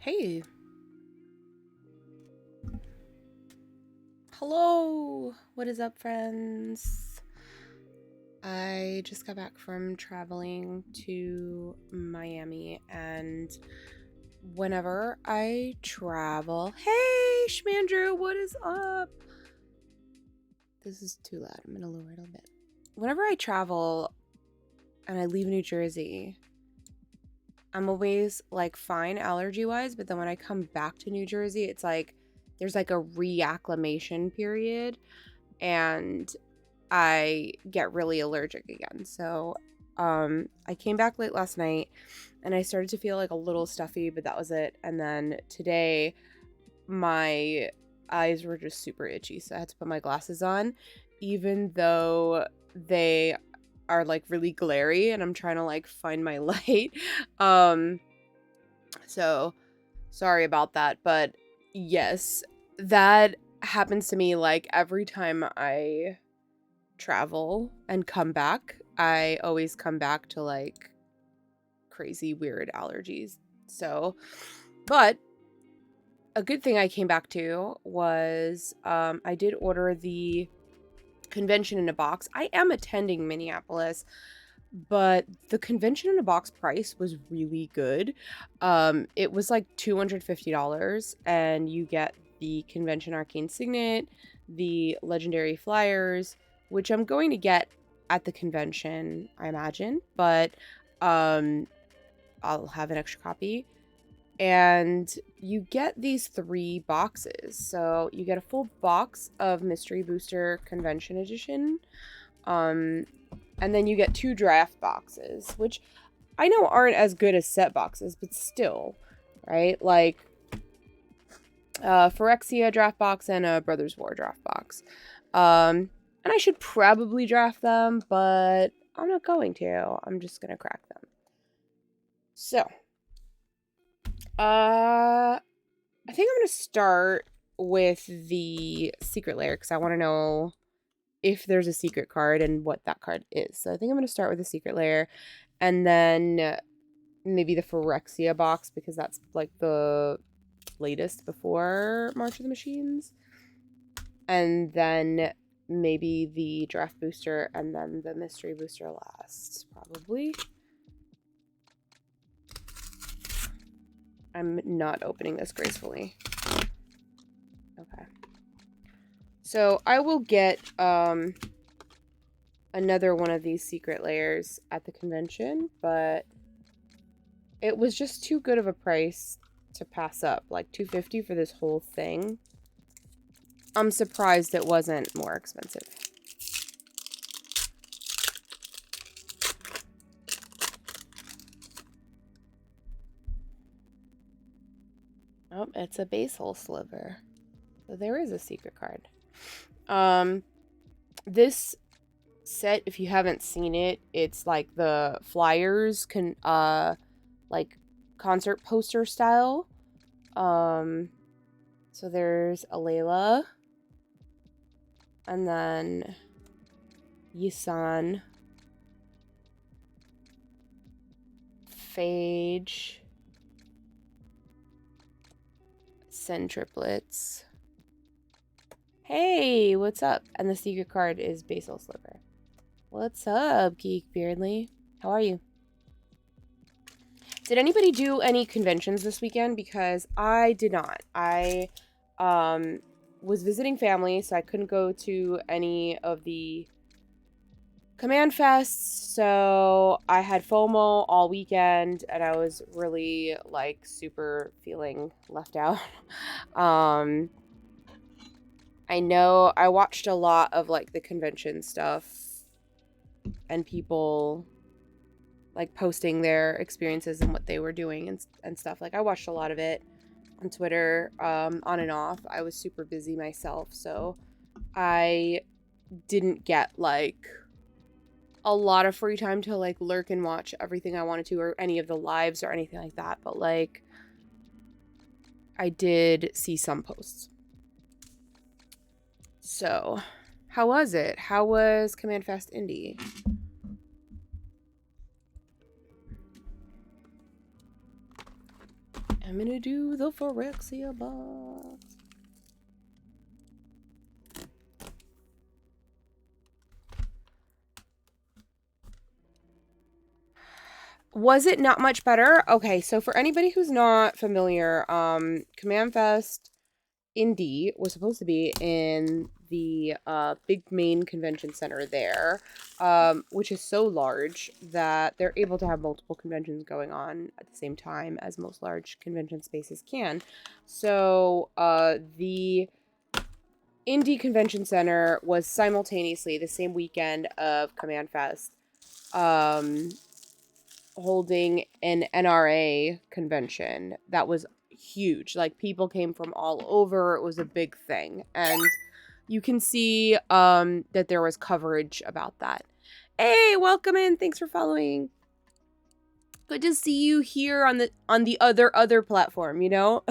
Hey. Hello. What is up, friends? I just got back from traveling to Miami, and whenever I travel... Hey, Shmandrew, what is up? This is too loud. I'm going to lower it a bit. Whenever I travel and I leave New Jersey, I'm always, like, fine allergy-wise, but then when I come back to New Jersey, it's like there's, like, a reacclimation period, and I get really allergic again. So, I came back late last night, and I started to feel, like, a little stuffy, but that was it. And then today, my eyes were just super itchy, so I had to put my glasses on, even though they are like really glary and I'm trying to like find my light. So sorry about that, but yes, that happens to me like every time I travel and come back. I always come back to like crazy weird allergies. So, but a good thing I came back to was I did order the convention in a box. I am attending Minneapolis, but the convention in a box price was really good. It was like $250, and you get the convention arcane signet, the legendary flyers, which I'm going to get at the convention, I imagine, but I'll have an extra copy. And you get these 3 boxes. So you get a full box of Mystery Booster Convention Edition. And then you get 2 draft boxes, which I know aren't as good as set boxes, but still, right? Like, Phyrexia draft box and a Brothers War draft box. And I should probably draft them, but I'm not going to. I'm just gonna crack them. So, I think I'm gonna start with the secret lair because I want to know if there's a secret card and what that card is. So I think I'm gonna start with the secret lair, and then maybe the Phyrexia box because that's like the latest before March of the Machines, and then maybe the draft booster, and then the mystery booster last, probably. I'm not opening this gracefully. Okay. So I will get another one of these secret layers at the convention, but it was just too good of a price to pass up. Like $250 for this whole thing. I'm surprised it wasn't more expensive. Oh, it's a base hole sliver. So there is a secret card. This set, if you haven't seen it, it's like the flyers can like concert poster style. So there's Alayla, and then Yisan, Phage, Centriplets. Hey, what's up? And the secret card is Basil Sliver. What's up, Geek Beardly? How are you? Did anybody do any conventions this weekend? Because I did not. I was visiting family, so I couldn't go to any of the Command Fests, so I had FOMO all weekend, and I was really, like, super feeling left out. I know I watched a lot of, like, the convention stuff, and people, like, posting their experiences and what they were doing and stuff. Like, I watched a lot of it on Twitter, on and off. I was super busy myself, so I didn't get, like, a lot of free time to, like, lurk and watch everything I wanted to, or any of the lives or anything like that, but, like, I did see some posts. So, how was it? How was Command Fest Indy? I'm gonna do the Phyrexia box. Was it not much better? Okay, so for anybody who's not familiar, Command Fest Indy was supposed to be in the big main convention center there, which is so large that they're able to have multiple conventions going on at the same time as most large convention spaces can. So the Indy Convention Center was simultaneously the same weekend of Command Fest, holding an NRA convention that was huge. Like, people came from all over. It was a big thing. And you can see that there was coverage about that. Hey, welcome in. Thanks for following. Good to see you here on the other platform, you know?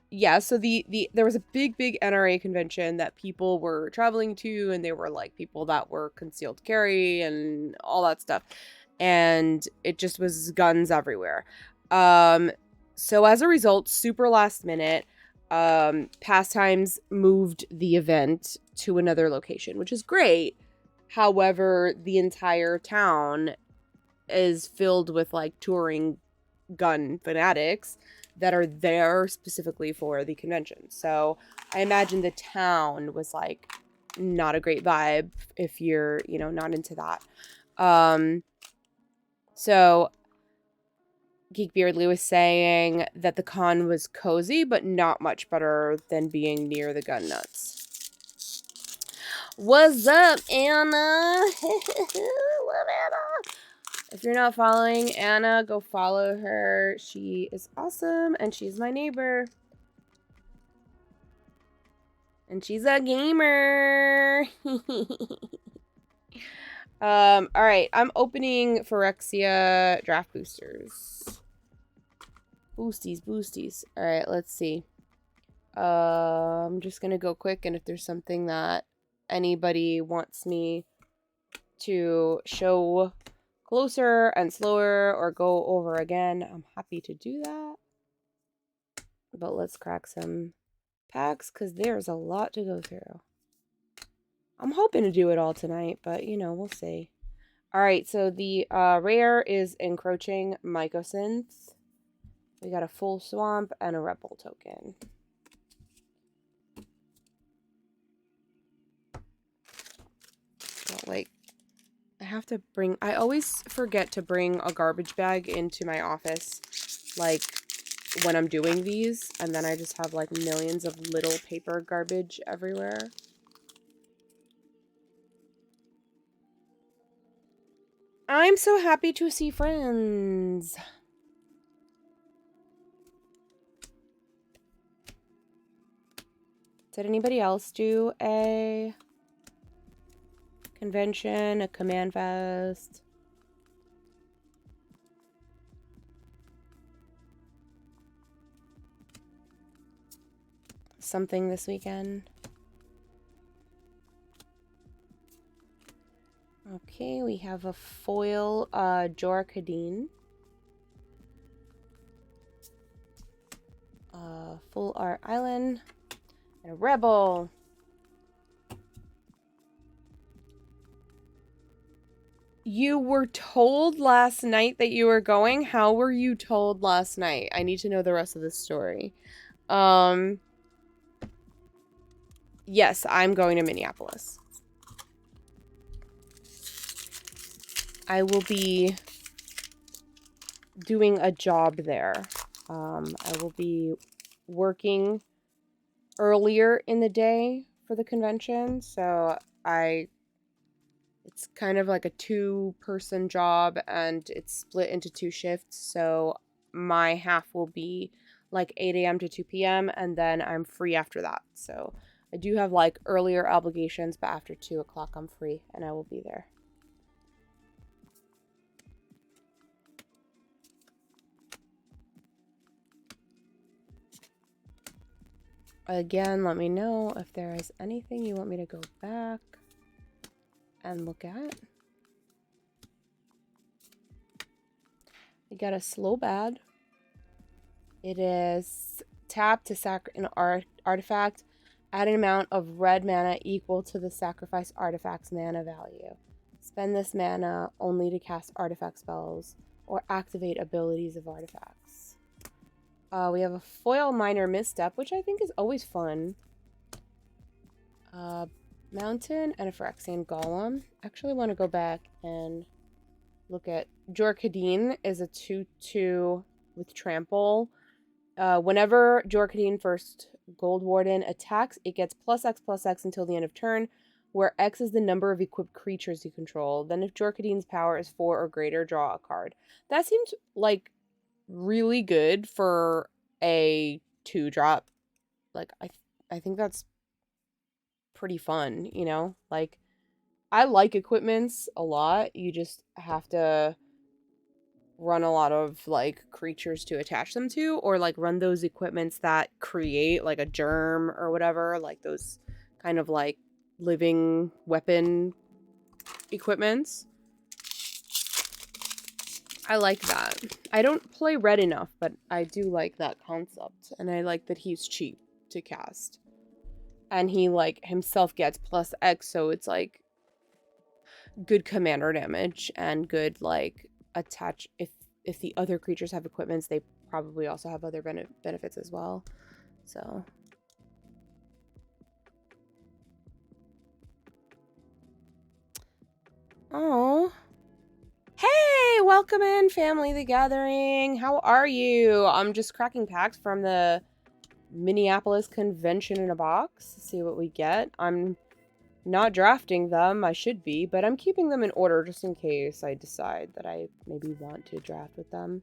Yeah, so there was a big NRA convention that people were traveling to, and they were like people that were concealed carry and all that stuff. And it just was guns everywhere. So as a result, super last minute, Pastimes moved the event to another location, which is great. However, the entire town is filled with like touring gun fanatics that are there specifically for the convention. So I imagine the town was like not a great vibe if you're, you know, not into that. So Geek Beardly was saying that the con was cozy, but not much better than being near the gun nuts. What's up, Anna? Love Anna. If you're not following Anna, go follow her. She is awesome, and she's my neighbor. And she's a gamer. Alright, I'm opening Phyrexia draft boosters. Boosties. Alright, let's see. I'm just gonna go quick, and if there's something that anybody wants me to show closer and slower or go over again, I'm happy to do that. But let's crack some packs because there's a lot to go through. I'm hoping to do it all tonight, but you know, we'll see. Alright, so the rare is Encroaching Mycosynth. We got a full swamp and a rebel token. But, like, I always forget to bring a garbage bag into my office, like, when I'm doing these, and then I just have, like, millions of little paper garbage everywhere. I'm so happy to see friends. Did anybody else do a convention, a Command Fest? Something this weekend? Okay, we have a foil Jorkadine. Full art island. And a rebel. You were told last night that you were going? How were you told last night? I need to know the rest of the story. Yes, I'm going to Minneapolis. I will be doing a job there. I will be working earlier in the day for the convention, so it's kind of like a 2-person job, and it's split into 2 shifts, so my half will be like 8 a.m. to 2 p.m., and then I'm free after that. So I do have like earlier obligations, but after 2 o'clock I'm free, and I will be there. Again, let me know if there is anything you want me to go back and look at. We got a slow bad. It is tap to sack an artifact. Add an amount of red mana equal to the sacrifice artifact's mana value. Spend this mana only to cast artifact spells or activate abilities of artifacts. We have a foil minor misstep, which I think is always fun. Mountain and a Phyrexian Golem. Actually want to go back and look at Jorkadine is a 2/2 with trample. Whenever Jorkadine first Gold Warden attacks, it gets +X/+X until the end of turn, where X is the number of equipped creatures you control. Then if Jorkadine's power is 4 or greater, draw a card. That seems like really good for a 2-drop. Like, I think that's pretty fun, you know? Like, I like equipments a lot. You just have to run a lot of, like, creatures to attach them to, or, like, run those equipments that create, like, a germ or whatever, like, those kind of, like, living weapon equipments. I like that. I don't play red enough, but I do like that concept, and I like that he's cheap to cast. And he, like, himself gets +X, so it's, like, good commander damage and good, like, attach. If the other creatures have equipments, they probably also have other benefits as well. So oh, hey, welcome in, family the gathering. How are you? I'm just cracking packs from the Minneapolis Convention in a box. See what we get. I'm not drafting them. I should be, but I'm keeping them in order just in case I decide that I maybe want to draft with them.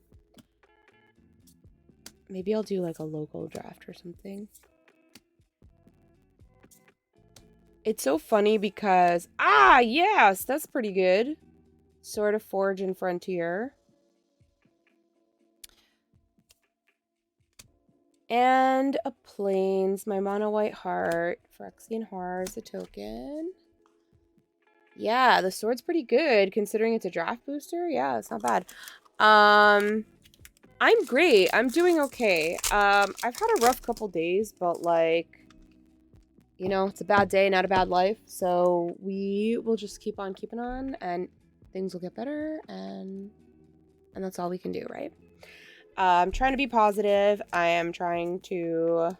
Maybe I'll do like a local draft or something. It's so funny because, yes, that's pretty good. Sword of Forge and Frontier. And a Plains, my mono white heart, Phyrexian Heart, a token. Yeah, the sword's pretty good considering it's a draft booster. Yeah, it's not bad. I'm great. I'm doing okay. I've had a rough couple days, but like, you know, it's a bad day, not a bad life. So we will just keep on keeping on and things will get better and that's all we can do, right? I'm trying to be positive. I am trying to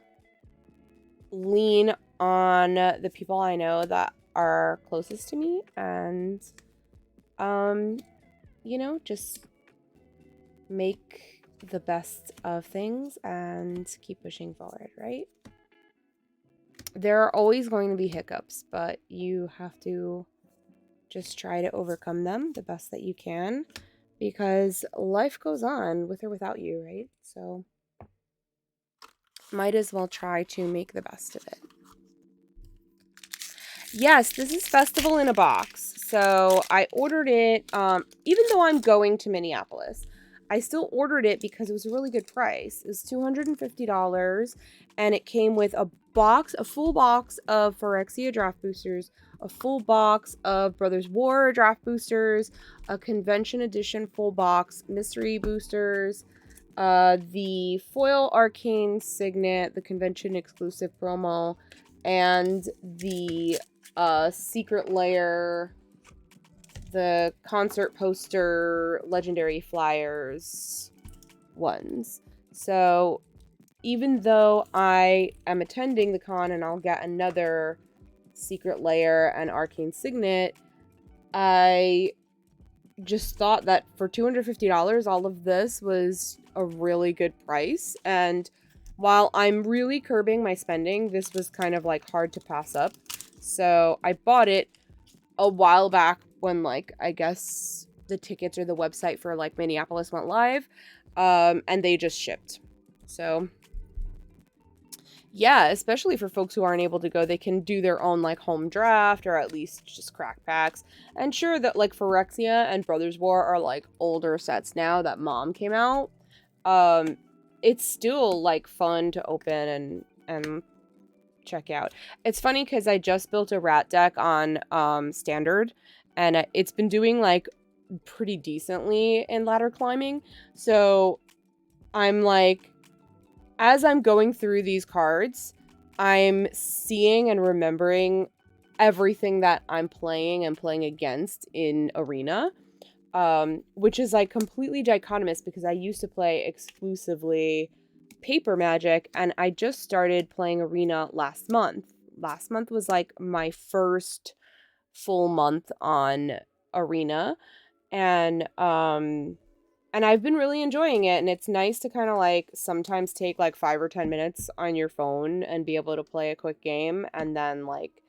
lean on the people I know that are closest to me and, you know, just make the best of things and keep pushing forward, right? There are always going to be hiccups, but you have to just try to overcome them the best that you can because life goes on with or without you, right? So might as well try to make the best of it. Yes, this is Festival in a Box. So I ordered it, even though I'm going to Minneapolis, I still ordered it because it was a really good price. It was $250, and it came with a full box of Phyrexia draft boosters, a full box of Brothers War draft boosters, a convention edition full box mystery boosters, the foil arcane signet, the convention exclusive promo, and the secret layer, the concert poster, legendary flyers ones. So even though I am attending the con and I'll get another secret layer and arcane signet, I just thought that for $250, all of this was a really good price. And while I'm really curbing my spending, this was kind of like hard to pass up. So I bought it a while back when, like, I guess the tickets or the website for like Minneapolis went live, and they just shipped. So yeah, especially for folks who aren't able to go, they can do their own like home draft or at least just crack packs. And sure that like Phyrexia and Brothers War are like older sets now that Mom came out. It's still like fun to open and check out. It's funny because I just built a rat deck on standard, and it's been doing like pretty decently in ladder climbing. So I'm like, as I'm going through these cards, I'm seeing and remembering everything that I'm playing and playing against in Arena, which is like completely dichotomous because I used to play exclusively paper Magic, and I just started playing Arena last month. Last month was like my first full month on Arena, and I've been really enjoying it, and it's nice to kind of like sometimes take like 5 or 10 minutes on your phone and be able to play a quick game, and then like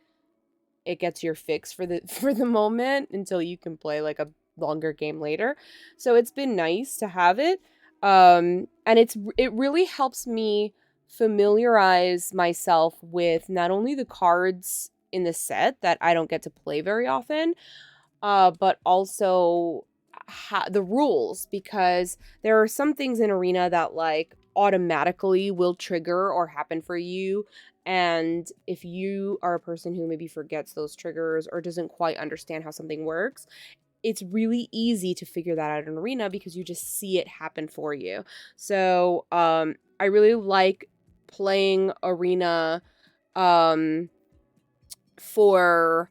it gets your fix for the for the moment until you can play like a longer game later. So it's been nice to have it. And it really helps me familiarize myself with not only the cards in the set that I don't get to play very often, but also the rules, because there are some things in Arena that like automatically will trigger or happen for you, and if you are a person who maybe forgets those triggers or doesn't quite understand how something works, it's really easy to figure that out in Arena because you just see it happen for you. So I really like playing Arena for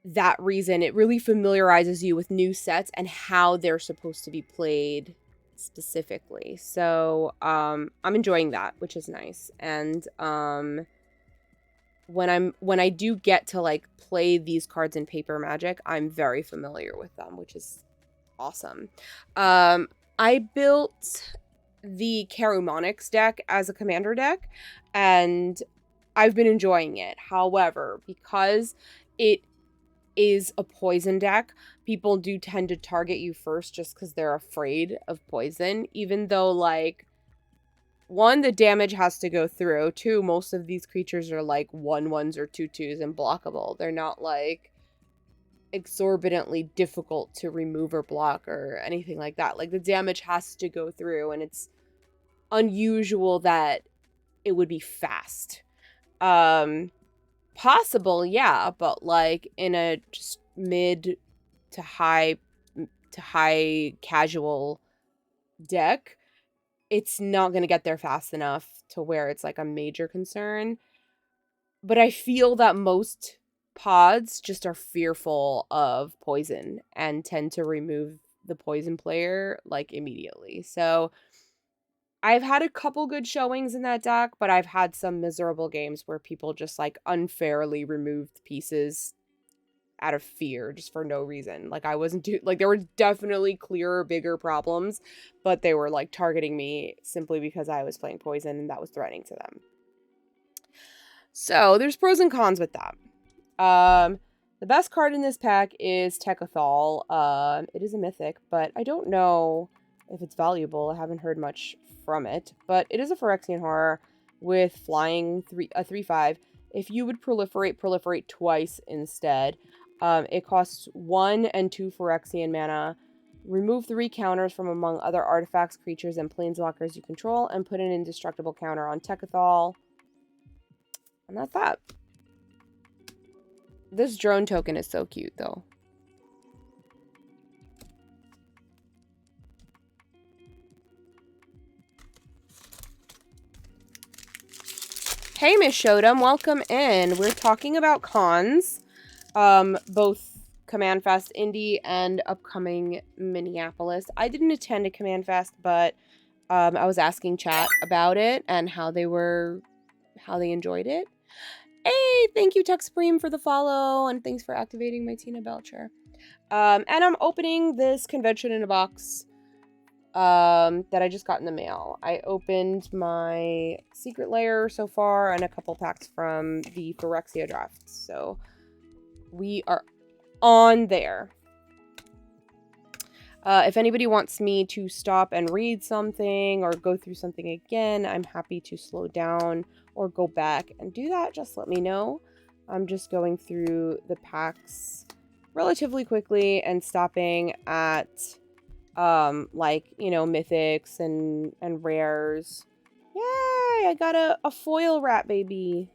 that reason. It really familiarizes you with new sets and how they're supposed to be played specifically. So I'm enjoying that, which is nice. And when I do get to like play these cards in paper Magic, I'm very familiar with them, which is awesome. I built the Karumonics deck as a commander deck, and I've been enjoying it. However, because it is a poison deck, people do tend to target you first just because they're afraid of poison, even though, like, one, the damage has to go through. Two, most of these creatures are like 1/1s or 2/2s and blockable. They're not like exorbitantly difficult to remove or block or anything like that. Like, the damage has to go through, and it's unusual that it would be fast. Possible, yeah, but like in a just mid to high casual deck, it's not going to get there fast enough to where it's like a major concern. But I feel that most pods just are fearful of poison and tend to remove the poison player like immediately. So I've had a couple good showings in that deck, but I've had some miserable games where people just like unfairly removed pieces out of fear just for no reason. Like, I wasn't like, there were definitely clearer, bigger problems, but they were like targeting me simply because I was playing poison and that was threatening to them. So there's pros and cons with that. The best card in this pack is Tekkathal. It is a mythic, but I don't know if it's valuable. I haven't heard much from it, but it is a Phyrexian horror with flying, a 3/5. If you would proliferate twice instead. It costs 1 and 2 Phyrexian mana. Remove 3 counters from among other artifacts, creatures, and planeswalkers you control, and put an indestructible counter on Tekkathal. And that's that. This drone token is so cute, though. Hey, Miss Shodom, welcome in. We're talking about cons, both Command Fest Indy and upcoming Minneapolis. I didn't attend a Command Fest, but I was asking chat about it and how they enjoyed it. Hey, thank you, Tech Supreme, for the follow, and thanks for activating my Tina Belcher. And I'm opening this convention in a box that I just got in the mail. I opened my Secret Lair so far and a couple packs from the Phyrexia draft. So we are on there. If anybody wants me to stop and read something or go through something again, I'm happy to slow down or go back and do that. Just let me know. I'm just going through the packs relatively quickly and stopping at like, you know, mythics and rares. Yay, I got a foil rat baby.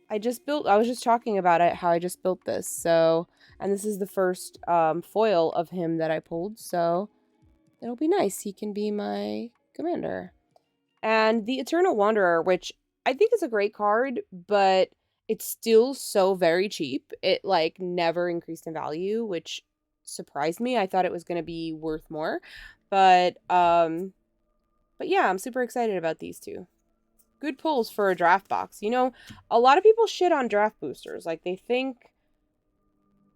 I was just talking about it, how I just built this. So, And this is the first foil of him that I pulled, so it'll be nice. He can be my commander. And the Eternal Wanderer, which I think is a great card, but it's still so very cheap. It like never increased in value, which surprised me. I thought it was going to be worth more. But yeah, I'm super excited about these two. Good pulls for a draft box. You know, a lot of people shit on draft boosters. Like, they think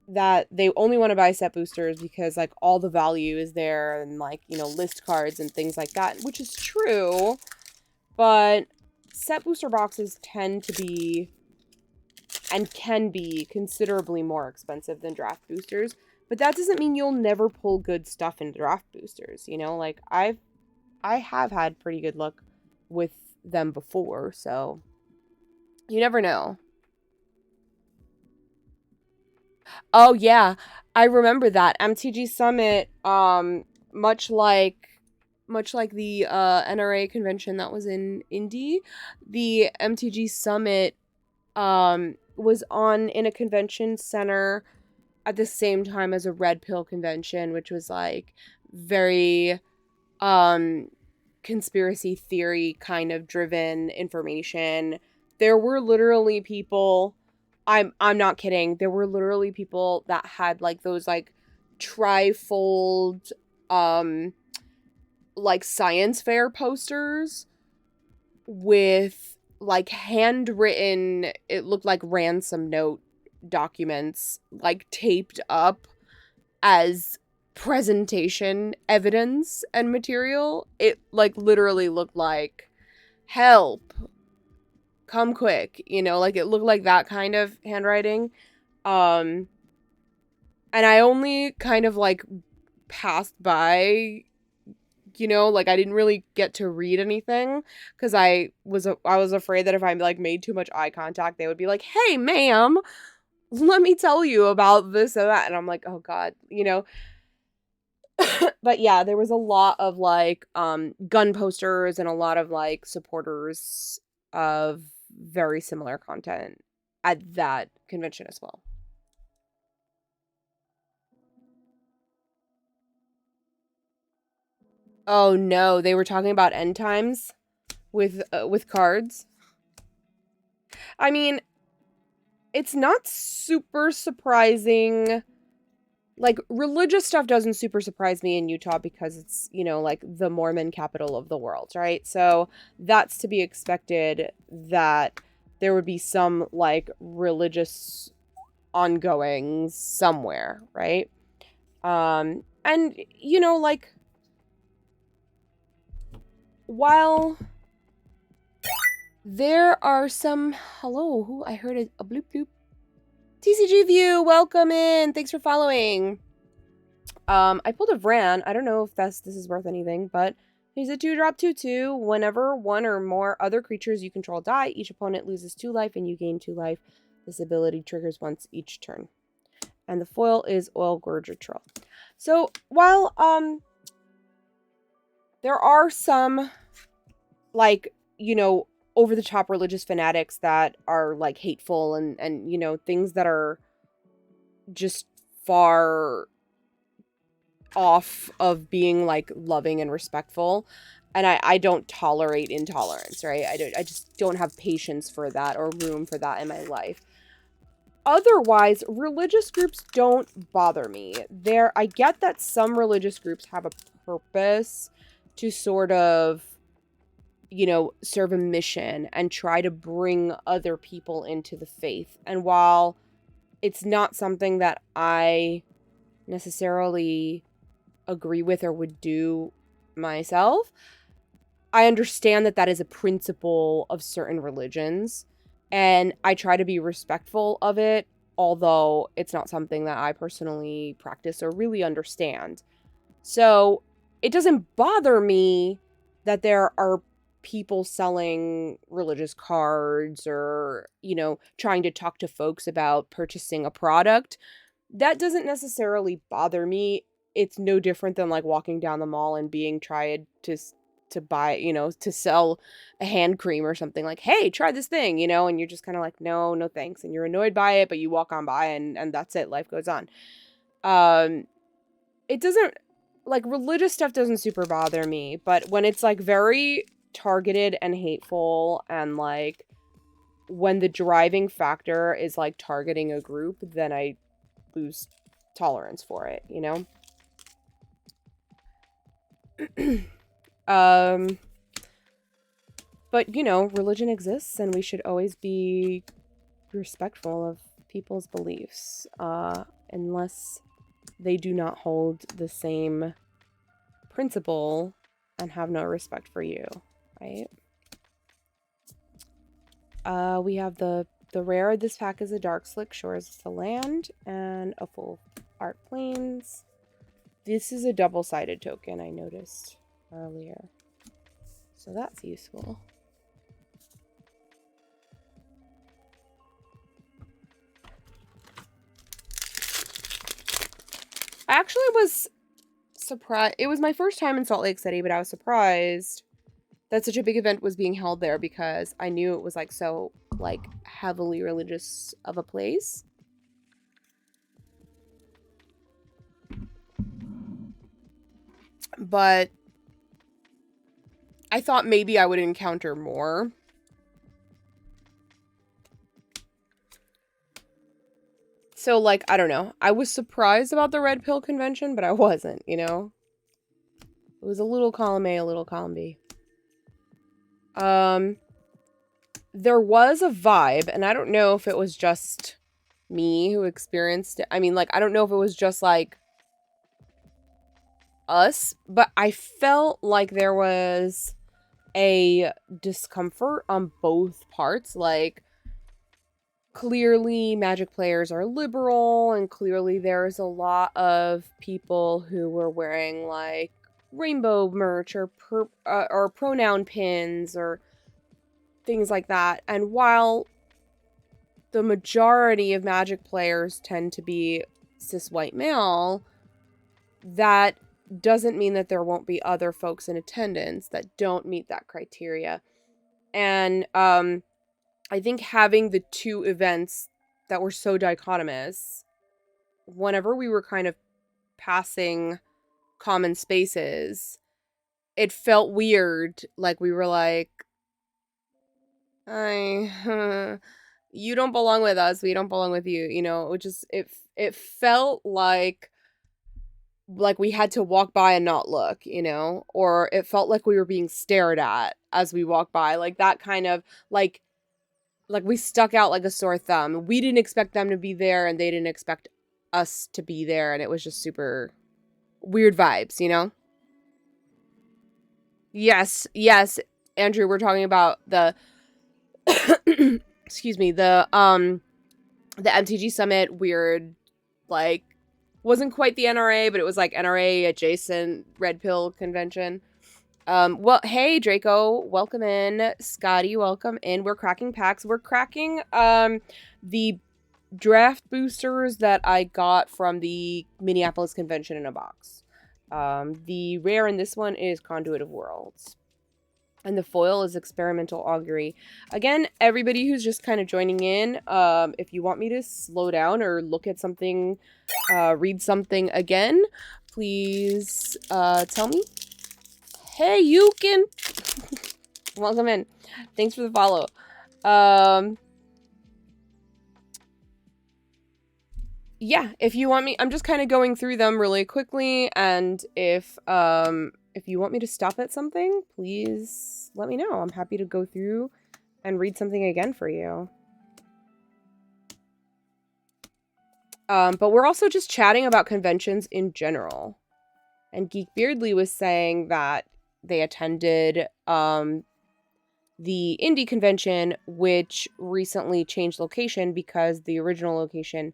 that they only want to buy set boosters because, like, all the value is there and, like, you know, list cards and things like that, which is true. But set booster boxes tend to be and can be considerably more expensive than draft boosters. But that doesn't mean you'll never pull good stuff in draft boosters. You know, like, I have had pretty good luck with them before, so you never know. Oh yeah, I remember that MTG Summit. Much like the NRA convention that was in Indy, the MTG Summit was on in a convention center at the same time as a Red Pill convention, which was like very conspiracy theory kind of driven information. There were literally people, I'm not kidding, there were literally people that had like those like trifold like science fair posters with like handwritten, it looked like ransom note documents like taped up as presentation evidence and material. It like literally looked like help, come quick, you know, like it looked like that kind of handwriting. And I only kind of like passed by, you know, like I didn't really get to read anything because I was afraid that if I like made too much eye contact, they would be like, "Hey, ma'am, let me tell you about this or that," and I'm like, "Oh God," you know. But yeah, there was a lot of like gun posters and a lot of like supporters of very similar content at that convention as well. Oh no, they were talking about end times with cards. I mean, it's not super surprising. Like, religious stuff doesn't super surprise me in Utah because it's, you know, like the Mormon capital of the world, right? So that's to be expected that there would be some like religious ongoing somewhere, right? And you know, like, while there are some, hello, who I heard a bloop bloop. TCG View, welcome in. Thanks for following. I pulled a Vran. I don't know if this is worth anything, but he's a 2-drop 2/2. Whenever one or more other creatures you control die, each opponent loses 2 life and you gain 2 life. This ability triggers once each turn. And the foil is Oil Gorger Troll. So while there are some like, you know, over the top religious fanatics that are like hateful and you know, things that are just far off of being like loving and respectful, and I don't tolerate intolerance, right? I just don't have patience for that or room for that in my life. Otherwise, religious groups don't bother me. I get that some religious groups have a purpose to sort of, you know, serve a mission and try to bring other people into the faith. And while it's not something that I necessarily agree with or would do myself, I understand that that is a principle of certain religions, and I try to be respectful of it, although it's not something that I personally practice or really understand. So it doesn't bother me that there are people selling religious cards or, you know, trying to talk to folks about purchasing a product. That doesn't necessarily bother me. It's no different than like walking down the mall and being tried to buy, to sell a hand cream or something, like, hey, try this thing, and you're just kind of like, no, no thanks, and you're annoyed by it, but you walk on by, and that's it, life goes on. It doesn't, like, religious stuff doesn't super bother me, but when it's, like, very targeted and hateful, and, like, when the driving factor is, like, targeting a group, then I lose tolerance for it, But, religion exists, and we should always be respectful of people's beliefs, unless they do not hold the same principle and have no respect for you, right? We have the rare. This pack is a Dark Slick Shores of the Land and a Full Art Plains. This is a double-sided token, I noticed earlier. So that's useful. I actually was surprised. It was my first time in Salt Lake City, but I was surprised that such a big event was being held there, because I knew it was, like, so, like, heavily religious of a place. But I thought maybe I would encounter more. So, like, I don't know. I was surprised about the Red Pill Convention, but I wasn't, It was a little column A, a little column B. There was a vibe, and I don't know if it was just me who experienced it. I mean, like, I don't know if it was just, like, us, but I felt like there was a discomfort on both parts. Like, clearly Magic players are liberal, and clearly there's a lot of people who were wearing, like, rainbow merch or pronoun pins or things like that. And while the majority of Magic players tend to be cis white male, that doesn't mean that there won't be other folks in attendance that don't meet that criteria. And I think having the two events that were so dichotomous, whenever we were kind of passing common spaces, it felt weird. Like, we were like, you don't belong with us, we don't belong with you, it felt like we had to walk by and not look, or it felt like we were being stared at as we walked by, like that kind of, like we stuck out like a sore thumb. We didn't expect them to be there, and they didn't expect us to be there, and it was just super weird vibes, Yes, Andrew, we're talking about the excuse me, the MTG Summit weird, like, wasn't quite the NRA, but it was like NRA adjacent Red Pill Convention. Well, hey, Draco, welcome in. Scotty, welcome in. We're cracking packs. We're cracking, the draft boosters that I got from the Minneapolis Convention in a box. The rare in this one is Conduit of Worlds. And the foil is Experimental Augury. Again, everybody who's just kind of joining in, if you want me to slow down or look at something, read something again, please tell me. Hey, you can. Welcome in. Thanks for the follow. Yeah, if you want me, I'm just kind of going through them really quickly, and if you want me to stop at something, please let me know. I'm happy to go through and read something again for you. But we're also just chatting about conventions in general. And Geek Beardly was saying that they attended the indie convention, which recently changed location because the original location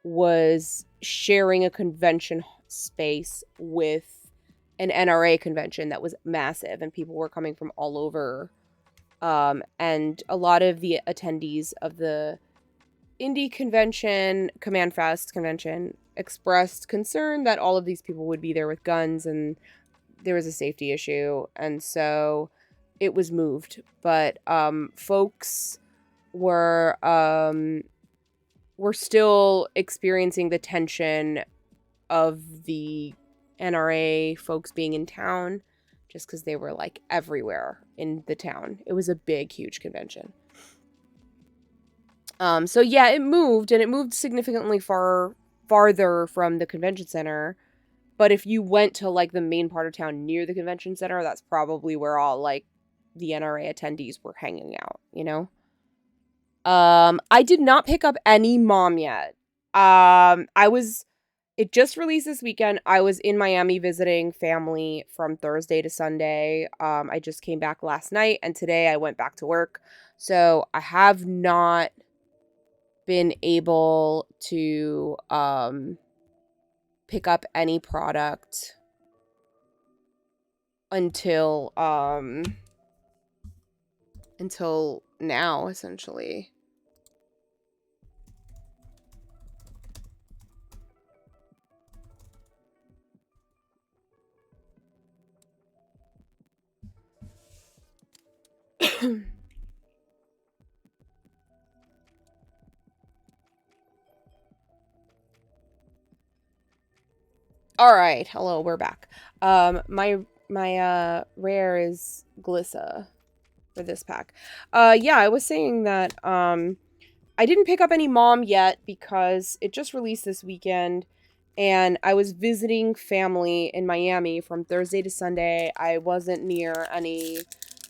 was sharing a convention space with an NRA convention that was massive, and people were coming from all over. And a lot of the attendees of the indie convention, Command Fest convention, expressed concern that all of these people would be there with guns and there was a safety issue, and so it was moved. But folks were still experiencing the tension of the NRA folks being in town, just because they were like everywhere in the town. It was a big, huge convention. So yeah, it moved, and it moved significantly farther from the convention center. But if you went to like the main part of town near the convention center, that's probably where all like the NRA attendees were hanging out, you know? I did not pick up any Mom yet. It just released this weekend. I was in Miami visiting family from Thursday to Sunday. I just came back last night, and today I went back to work. So I have not been able to pick up any product until now, essentially. All right, hello, we're back. My rare is Glissa for this pack. Yeah, I was saying that I didn't pick up any Mom yet because it just released this weekend, and I was visiting family in Miami from Thursday to Sunday. I wasn't near any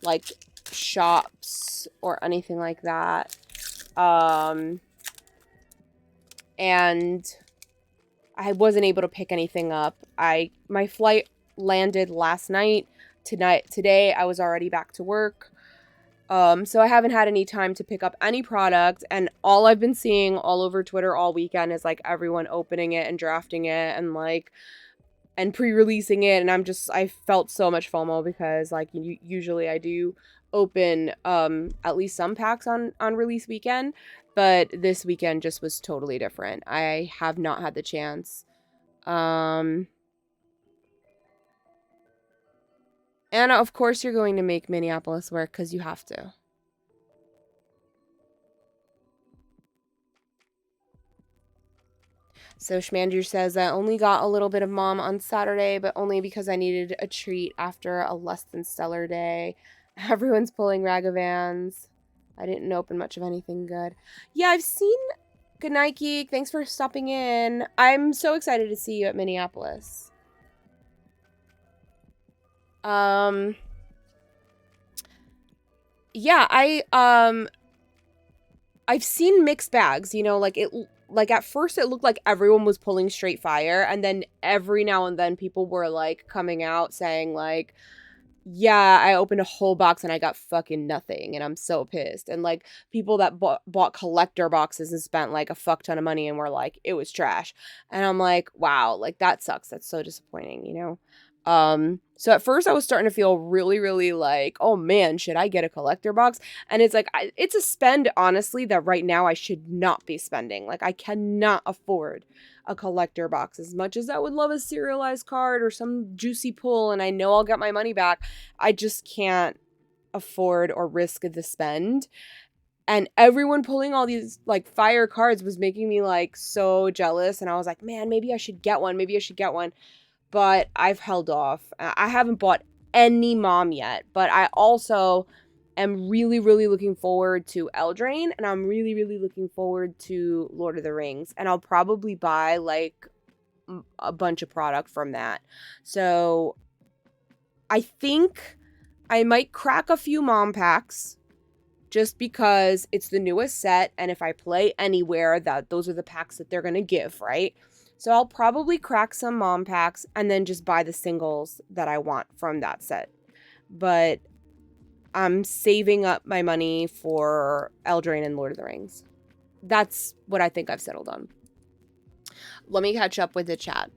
like shops or anything like that. And I wasn't able to pick anything up. My flight landed last night. Today I was already back to work. So I haven't had any time to pick up any product, and all I've been seeing all over Twitter all weekend is like everyone opening it and drafting it and pre-releasing it, and I felt so much FOMO because like usually I do open at least some packs on release weekend, but this weekend just was totally different. I have not had the chance. And Anna, of course you're going to make Minneapolis work because you have to. So Schmander says, I only got a little bit of Mom on Saturday, but only because I needed a treat after a less than stellar day. Everyone's pulling Ragavans. I didn't open much of anything good. Yeah, I've seen... Good night, Geek. Thanks for stopping in. I'm so excited to see you at Minneapolis. Yeah, I've seen mixed bags, you know, like at first it looked like everyone was pulling straight fire, and then every now and then people were like coming out saying like, yeah, I opened a whole box and I got fucking nothing, and I'm so pissed. And like people that bought collector boxes and spent like a fuck ton of money and were like, it was trash. And I'm like, wow, like that sucks. That's so disappointing, you know? So at first I was starting to feel really, really like, oh man, should I get a collector box? And it's like, it's a spend, honestly, that right now I should not be spending. Like I cannot afford a collector box. As much as I would love a serialized card or some juicy pull, and I know I'll get my money back, I just can't afford or risk the spend. And everyone pulling all these like fire cards was making me like so jealous, and I was like, man, maybe I should get one. Maybe I should get one. But I've held off. I haven't bought any Mom yet, but I also am really, really looking forward to Eldraine, and I'm really, really looking forward to Lord of the Rings, and I'll probably buy like a bunch of product from that. So I think I might crack a few Mom packs just because it's the newest set, and if I play anywhere, those are the packs that they're gonna give, right? So I'll probably crack some Mom packs and then just buy the singles that I want from that set. But I'm saving up my money for Eldraine and Lord of the Rings. That's what I think I've settled on. Let me catch up with the chat.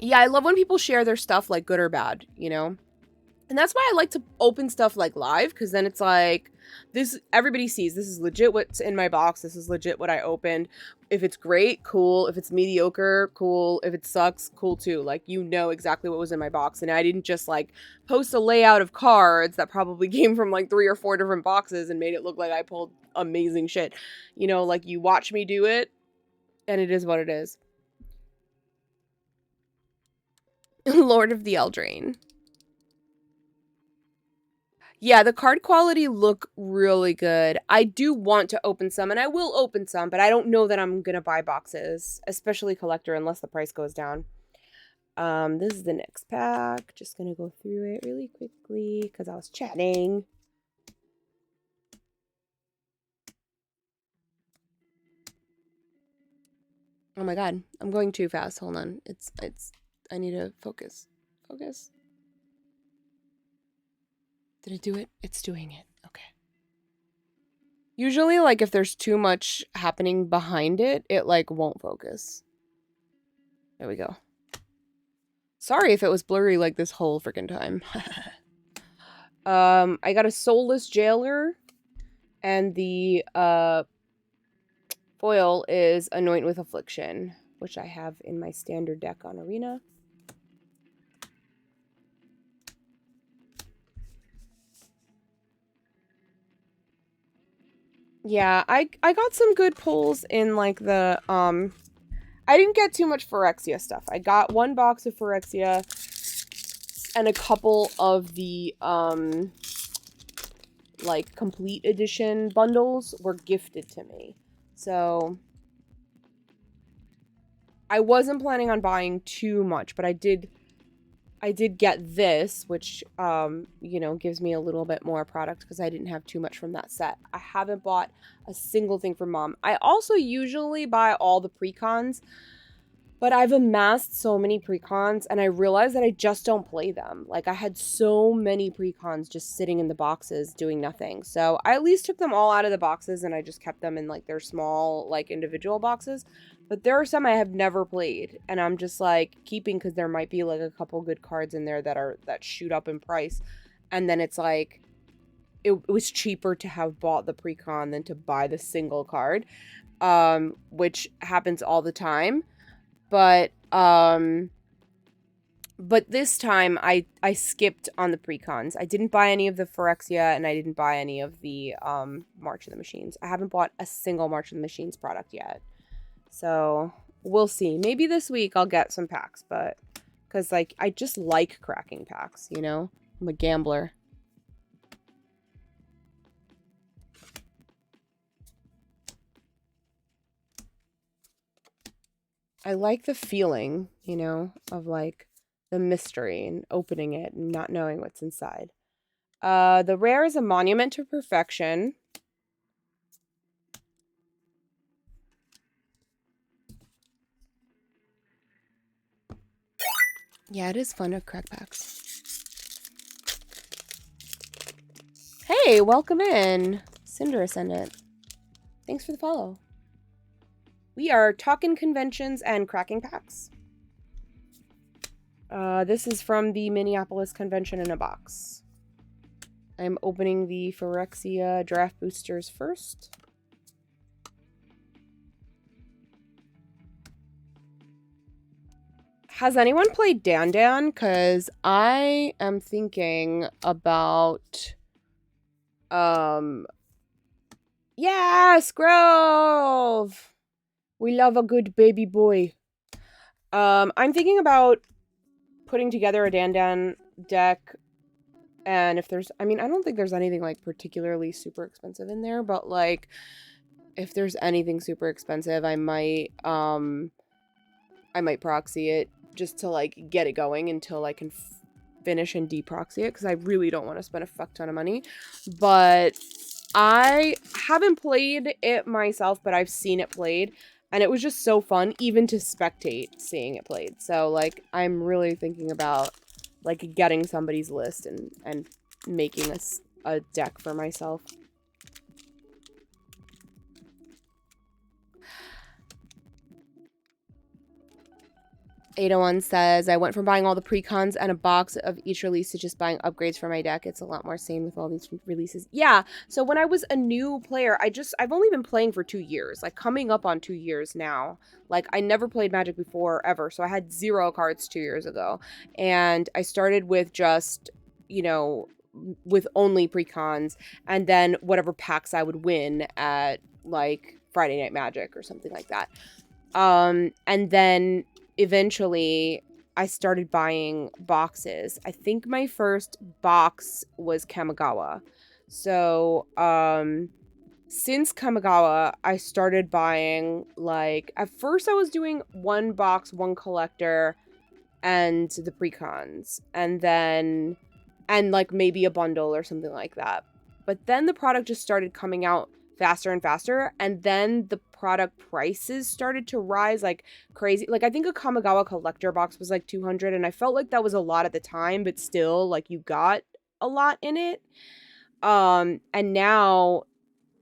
Yeah, I love when people share their stuff, like good or bad, you know? And that's why I like to open stuff like live, because then it's like, this, everybody sees, this is legit what's in my box, this is legit what I opened. If it's great, cool. If it's mediocre, cool. If it sucks, cool too. Like, you know exactly what was in my box. And I didn't just, like, post a layout of cards that probably came from, like, 3 or 4 different boxes and made it look like I pulled amazing shit. You know, like, you watch me do it, and it is what it is. Lord of the Eldraine. Yeah, the card quality look really good. I do want to open some, and I will open some, but I don't know that I'm gonna buy boxes, especially collector, unless the price goes down. This is the next pack. Just gonna go through it really quickly because I was chatting. Oh my god, I'm going too fast. Hold on. I need to focus. Focus. Did it do it? It's doing it. Okay. Usually, like, if there's too much happening behind it, it, like, won't focus. There we go. Sorry if it was blurry, like, this whole freaking time. I got a Soulless Jailer, and the, foil is Anoint with Affliction, which I have in my standard deck on Arena. Yeah, I got some good pulls in, like, the, I didn't get too much Phyrexia stuff. I got 1 box of Phyrexia and a couple of the, like, complete edition bundles were gifted to me. So, I wasn't planning on buying too much, but I did get this, which, you know, gives me a little bit more product because I didn't have too much from that set. I haven't bought a single thing from Mom. I also usually buy all the precons, but I've amassed so many precons, and I realized that I just don't play them. Like, I had so many precons just sitting in the boxes doing nothing. So I at least took them all out of the boxes, and I just kept them in, like, their small, like, individual boxes. But there are some I have never played, and I'm just, like, keeping because there might be, like, a couple good cards in there that shoot up in price. And then it's, like, it was cheaper to have bought the precon than to buy the single card, which happens all the time. But this time I skipped on the precons. I didn't buy any of the Phyrexia, and I didn't buy any of the March of the Machines. I haven't bought a single March of the Machines product yet. So we'll see. Maybe this week I'll get some packs, but because, like, I just like cracking packs, you know? I'm a gambler. I like the feeling, you know, of, like, the mystery and opening it and not knowing what's inside. The rare is a Monument to Perfection. Yeah, it is fun to crack packs. Hey, welcome in, Cinder Ascendant. Thanks for the follow. We are talking conventions and cracking packs. This is from the Minneapolis Convention in a box. I'm opening the Phyrexia draft boosters first. Has anyone played Dan Dan? Because I am thinking about... Yes, Grove! We love a good baby boy. I'm thinking about putting together a Dan Dan deck, and if there's... I mean, I don't think there's anything, like, particularly super expensive in there, but, like, if there's anything super expensive, I might proxy it just to, like, get it going until I can finish and deproxy it, because I really don't want to spend a fuck ton of money. But I haven't played it myself, but I've seen it played, and it was just so fun even to spectate seeing it played. So, like, I'm really thinking about, like, getting somebody's list and making a deck for myself. 801 says, I went from buying all the precons and a box of each release to just buying upgrades for my deck. It's a lot more sane with all these releases. Yeah, so when I was a new player, I've only been playing for 2 years, like coming up on 2 years now. Like, I never played Magic before, ever, so I had 0 cards 2 years ago. And I started with just, you know, with only precons, and then whatever packs I would win at, like, Friday Night Magic or something like that. And then eventually I started buying boxes. I think my first box was Kamigawa. So, since Kamigawa, I started buying, like, at first I was doing 1 box, 1 collector, and the precons. And then, and like maybe a bundle or something like that. But then the product just started coming out faster and faster, and then the product prices started to rise like crazy. Like, I think a Kamigawa collector box was like 200, and I felt like that was a lot at the time, but still, like, you got a lot in it. And now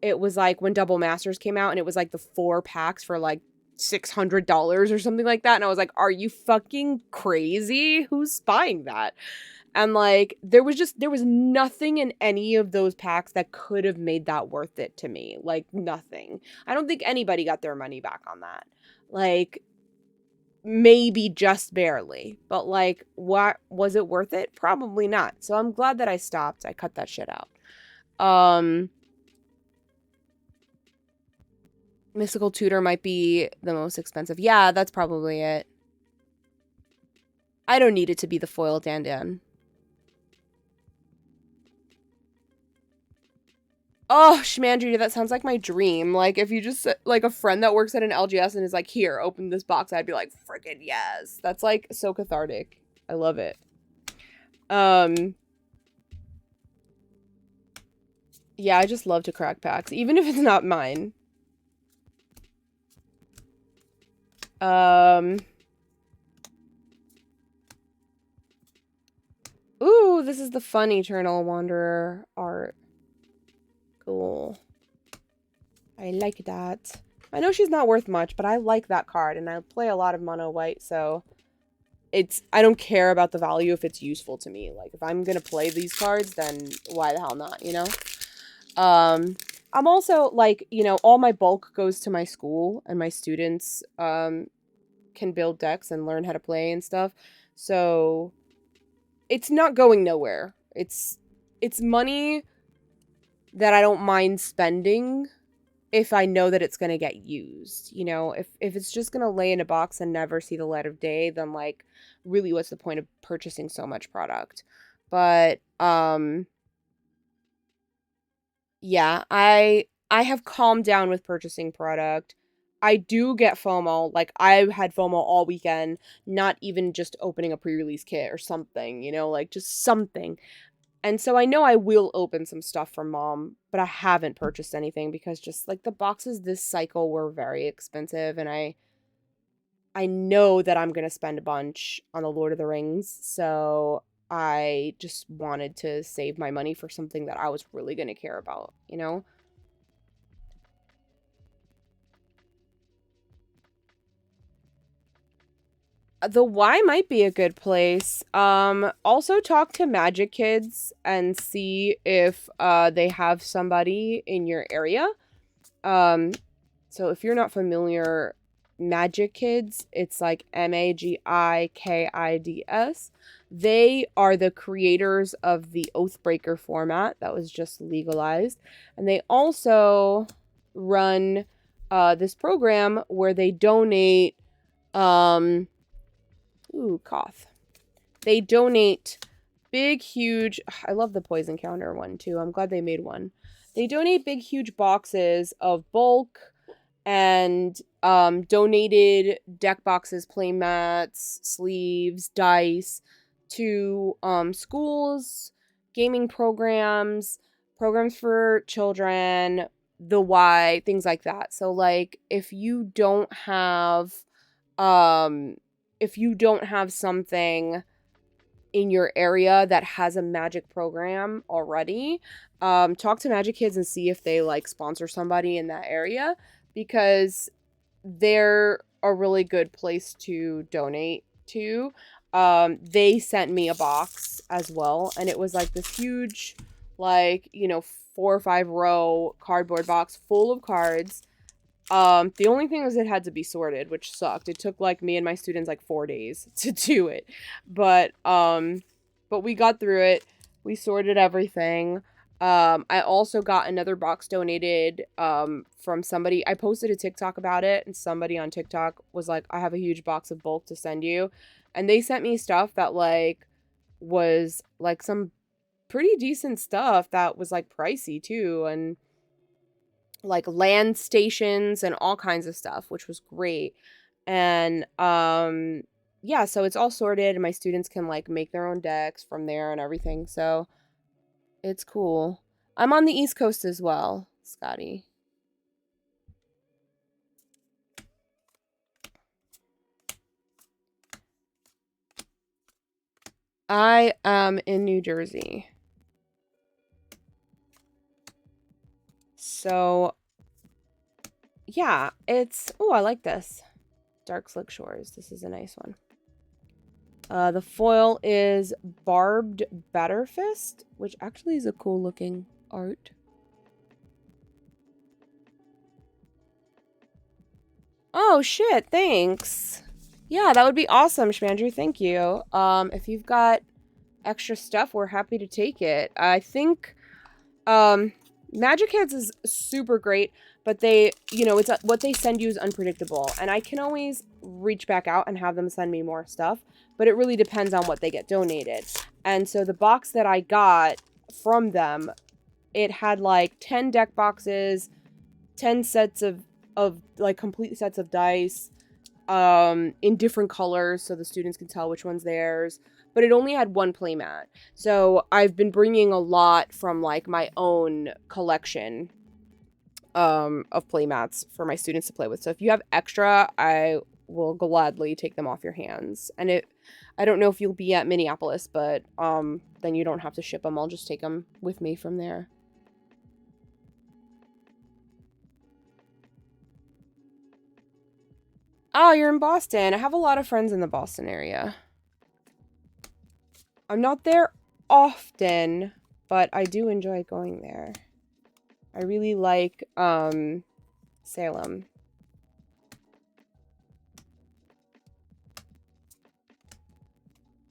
it was like when Double Masters came out, and it was like the 4 packs for like $600 or something like that, and I was like, are you fucking crazy? Who's buying that? And, like, there was nothing in any of those packs that could have made that worth it to me. Like, nothing. I don't think anybody got their money back on that. Like, maybe just barely. But, like, what was it worth it? Probably not. So I'm glad that I stopped. I cut that shit out. Mystical Tutor might be the most expensive. Yeah, that's probably it. I don't need it to be the foil Dan. Oh, Schmandry, that sounds like my dream. Like, if you just, like, a friend that works at an LGS and is like, here, open this box, I'd be like, freaking yes. That's, like, so cathartic. I love it. Yeah, I just love to crack packs, even if it's not mine. Ooh, this is the fun Eternal Wanderer art. Cool. I like that. I know she's not worth much, but I like that card, and I play a lot of mono white, so I don't care about the value if it's useful to me. Like, if I'm gonna play these cards, then why the hell not, you know? I'm also, like, you know, all my bulk goes to my school, and my students, can build decks and learn how to play and stuff, so it's not going nowhere. It's money that I don't mind spending if I know that it's going to get used. You know, if it's just going to lay in a box and never see the light of day, then, like, really what's the point of purchasing so much product? But yeah, I have calmed down with purchasing product. I do get FOMO. Like, I had FOMO all weekend, not even just opening a pre-release kit or something, you know, like, just something. And so I know I will open some stuff from Mom, but I haven't purchased anything because just, like, the boxes this cycle were very expensive, and I know that I'm going to spend a bunch on the Lord of the Rings, so I just wanted to save my money for something that I was really going to care about, you know? The Y might be a good place. Also talk to Magic Kids and see if they have somebody in your area. So if you're not familiar, Magic Kids, it's like MAGIKIDS. They are the creators of the Oathbreaker format that was just legalized. And they also run this program where they donate ooh, cough. They donate big, huge... I love the poison counter one, too. I'm glad they made one. They donate big, huge boxes of bulk and donated deck boxes, play mats, sleeves, dice to schools, gaming programs, programs for children, the Y, things like that. So, like, if you don't have something in your area that has a Magic program already, talk to Magic Kids and see if they, like, sponsor somebody in that area, because they're a really good place to donate to, they sent me a box as well, and it was like this huge, like, you know, 4 or 5 row cardboard box full of cards. The only thing was it had to be sorted, which sucked. It took like me and my students like 4 days to do it. But we got through it. We sorted everything. I also got another box donated from somebody. I posted a TikTok about it, and somebody on TikTok was like, I have a huge box of bulk to send you. And they sent me stuff that like was like some pretty decent stuff that was like pricey too, and like land stations and all kinds of stuff, which was great. And yeah, so it's all sorted and my students can like make their own decks from there and everything. So it's cool. I'm on the East Coast as well, Scotty. I am in New Jersey. So yeah, it's, oh, I like this. Dark Slick Shores. This is a nice one. The foil is Barbed Batterfist, which actually is a cool looking art. Oh shit, thanks. Yeah, that would be awesome, Shmandrew. Thank you. If you've got extra stuff, we're happy to take it. I think Magic Kids is super great, but they, you know, it's what they send you is unpredictable, and I can always reach back out and have them send me more stuff, but it really depends on what they get donated. And so the box that I got from them, it had like 10 deck boxes, 10 sets of like complete sets of dice, in different colors so the students can tell which one's theirs, but it only had 1 playmat. So I've been bringing a lot from like my own collection of playmats for my students to play with. So if you have extra, I will gladly take them off your hands. And I don't know if you'll be at Minneapolis, but then you don't have to ship them. I'll just take them with me from there. Oh, you're in Boston. I have a lot of friends in the Boston area. I'm not there often, but I do enjoy going there. I really like Salem.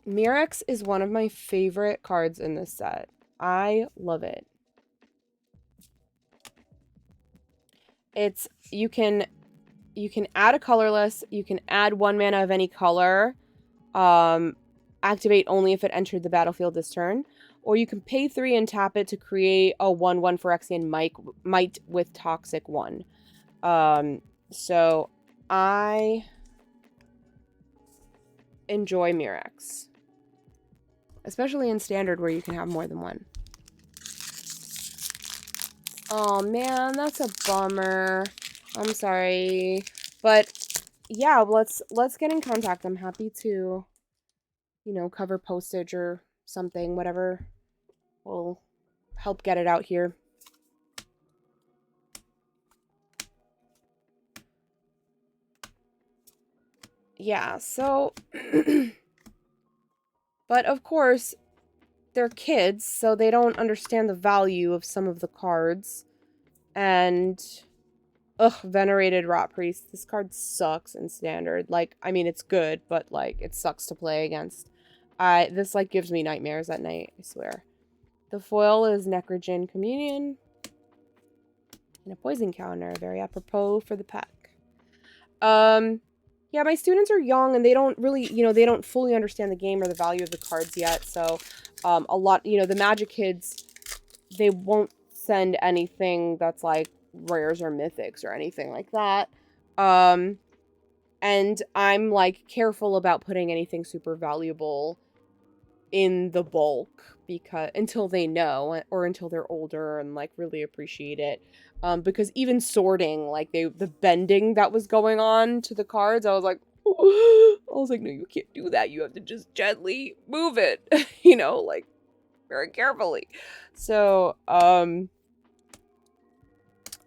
Mirex is one of my favorite cards in this set. I love it. It's, you can add a colorless, you can add 1 mana of any color, activate only if it entered the battlefield this turn, or you can pay 3 and tap it to create a 1/1 Phyrexian Might with Toxic 1. So I enjoy Mirex, especially in Standard where you can have more than 1. Oh man, that's a bummer. I'm sorry, but yeah, let's get in contact. I'm happy to, you know, cover postage or something, whatever will help get it out here. Yeah, so but of course they're kids, so they don't understand the value of some of the cards. And ugh, Venerated Rot Priest. This card sucks in Standard. Like, I mean, it's good, but, like, it sucks to play against. This, like, gives me nightmares at night, I swear. The foil is Necrogen Communion. And a Poison Counter. Very apropos for the pack. Yeah, my students are young, and they don't really, you know, they don't fully understand the game or the value of the cards yet, so, a lot, you know, the Magic Kids, they won't send anything that's, like, rares or mythics or anything like that. And I'm like careful about putting anything super valuable in the bulk because until they know or until they're older and like really appreciate it. Because even sorting, like the bending that was going on to the cards, I was like, no, you can't do that. You have to just gently move it, you know, like very carefully. So,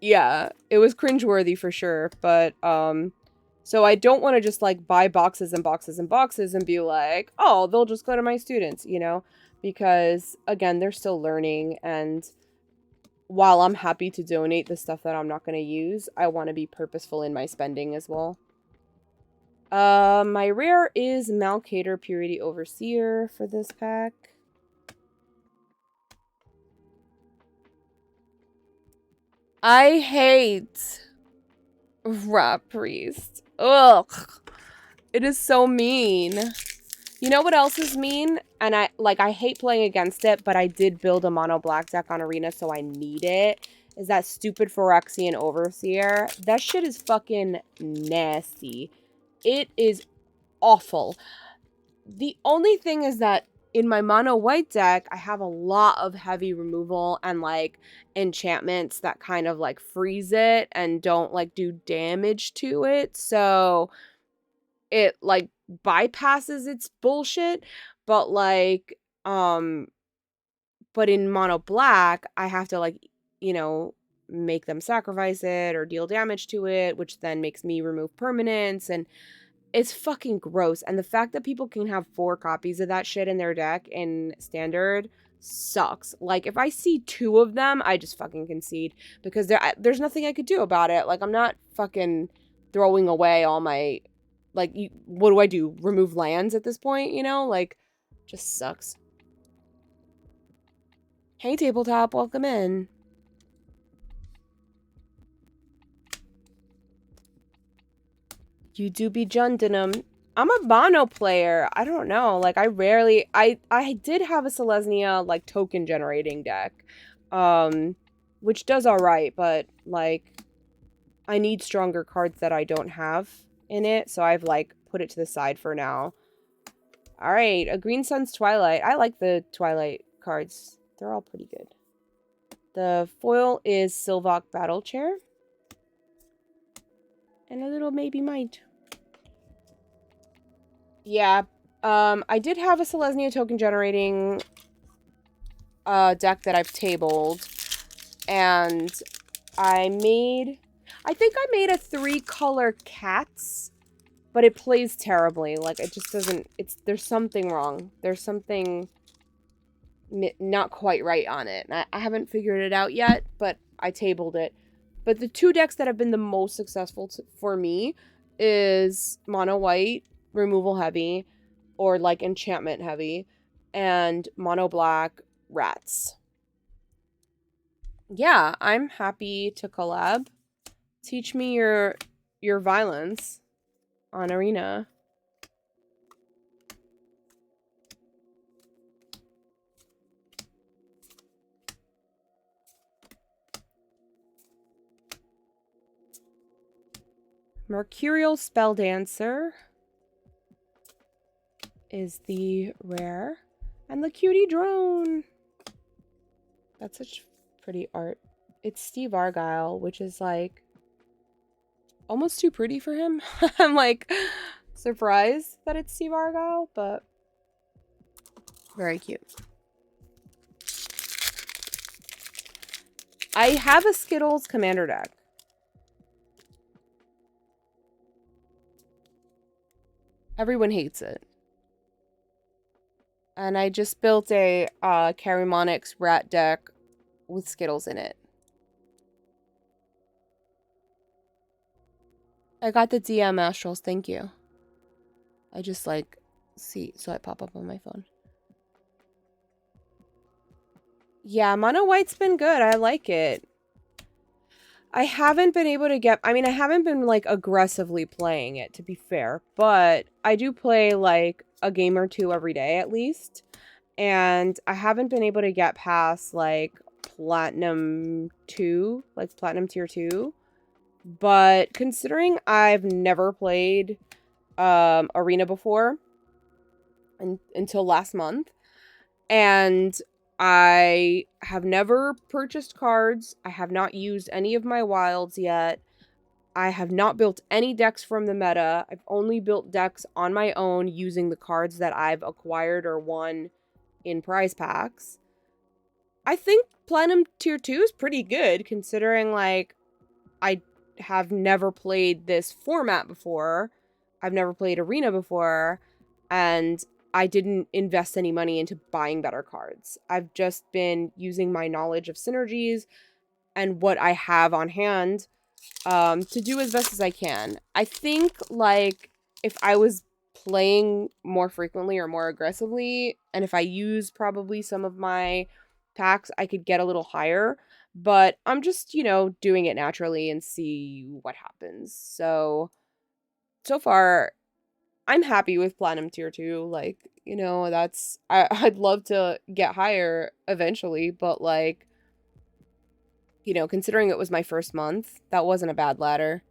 yeah, it was cringeworthy for sure, but So I don't want to just like buy boxes and boxes and boxes and be like, oh, they'll just go to my students, you know? Because again, they're still learning, and while I'm happy to donate the stuff that I'm not going to use, I want to be purposeful in my spending as well. My rare is Malcator Purity Overseer for this pack. I hate Rat Priest. Ugh. It is so mean. You know what else is mean? And I hate playing against it, but I did build a mono black deck on Arena, so I need it. Is that stupid Phyrexian Overseer. That shit is fucking nasty. It is awful. The only thing is that in my mono white deck, I have a lot of heavy removal and like enchantments that kind of like freeze it and don't like do damage to it. So it like bypasses its bullshit, but like but in mono black I have to like, you know, make them sacrifice it or deal damage to it, which then makes me remove permanents, and it's fucking gross. And the fact that people can have 4 copies of that shit in their deck in standard sucks. Like if I see 2 of them, I just fucking concede, because there's nothing I could do about it. Like I'm not fucking throwing away all my, like, what do I do? Remove lands at this point, you know? Like, just sucks. Hey, Tabletop, welcome in. You do be Jundinum. I'm a mono player. I don't know. Like, I did have a Selesnya, like, token generating deck. Which does alright, but, like, I need stronger cards that I don't have in it, so I've like put it to the side for now. All right, a Green Sun's Twilight. I like the Twilight cards. They're all pretty good. The foil is Sylvok Battle Chair. And a little Maybe Might. Yeah, I did have a Selesnya token generating deck that I've tabled, and I think I made a 3-color cats, but it plays terribly. Like, it just doesn't, there's something wrong. There's something not quite right on it. And I haven't figured it out yet, but I tabled it. But the 2 decks that have been the most successful for me is mono white, removal heavy, or like enchantment heavy, and mono black, rats. Yeah, I'm happy to collab. Teach me your violence on Arena. Mercurial Spelldancer is the rare. And the cutie drone. That's such pretty art. It's Steve Argyle, which is like almost too pretty for him. I'm like surprised that it's Steve Argyle, but very cute. I have a Skittles commander deck. Everyone hates it. And I just built a Carimonics rat deck with Skittles in it. I got the DM Astrals, thank you. I just like see, so I pop up on my phone. Yeah, mono white's been good. I like it. I haven't been able to get, I mean, I haven't been like aggressively playing it, to be fair, but I do play like a game or 2 every day at least. And I haven't been able to get past like Platinum 2, like Platinum Tier 2. But considering I've never played Arena before until last month, and I have never purchased cards, I have not used any of my wilds yet, I have not built any decks from the meta, I've only built decks on my own using the cards that I've acquired or won in prize packs. I think Platinum Tier 2 is pretty good, considering, like, I have never played this format before. I've never played Arena before, and I didn't invest any money into buying better cards. I've just been using my knowledge of synergies and what I have on hand to do as best as I can. I think, like, if I was playing more frequently or more aggressively, and if I use probably some of my packs, I could get a little higher. But I'm just, doing it naturally and see what happens. So far, I'm happy with Platinum Tier 2. Like, I'd love to get higher eventually, but, like, considering it was my first month, that wasn't a bad ladder.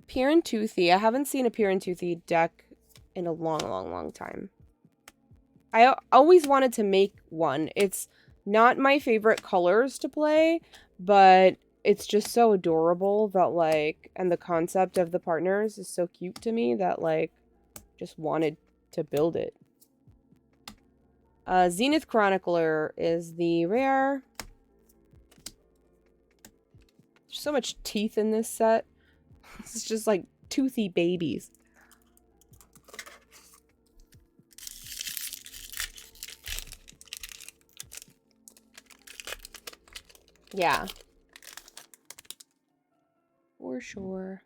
Peer and Toothy. I haven't seen a Peer and Toothy deck in a long, long, long time. I always wanted to make one. It's not my favorite colors to play, but it's just so adorable that, like, and the concept of the partners is so cute to me that, like, just wanted to build it. Zenith Chronicler is the rare. There's so much teeth in this set. It's just like toothy babies. Yeah. For sure.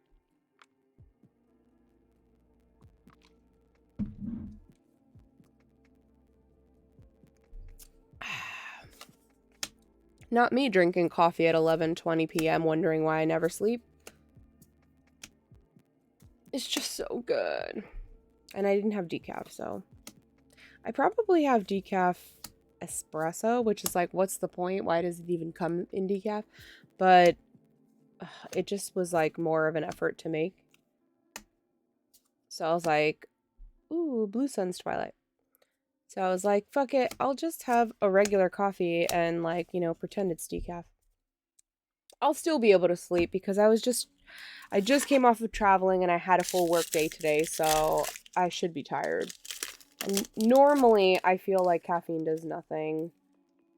Not me drinking coffee at 11:20 p.m. wondering why I never sleep. It's just so good. And I didn't have decaf, so. I probably have decaf espresso, which is like, what's the point? Why does it even come in decaf? But it just was like more of an effort to make. So I was like, ooh, Blue Sun's Twilight. So I was like, fuck it, I'll just have a regular coffee and, like, pretend it's decaf. I'll still be able to sleep because I just came off of traveling and I had a full work day today, so I should be tired. And normally I feel like caffeine does nothing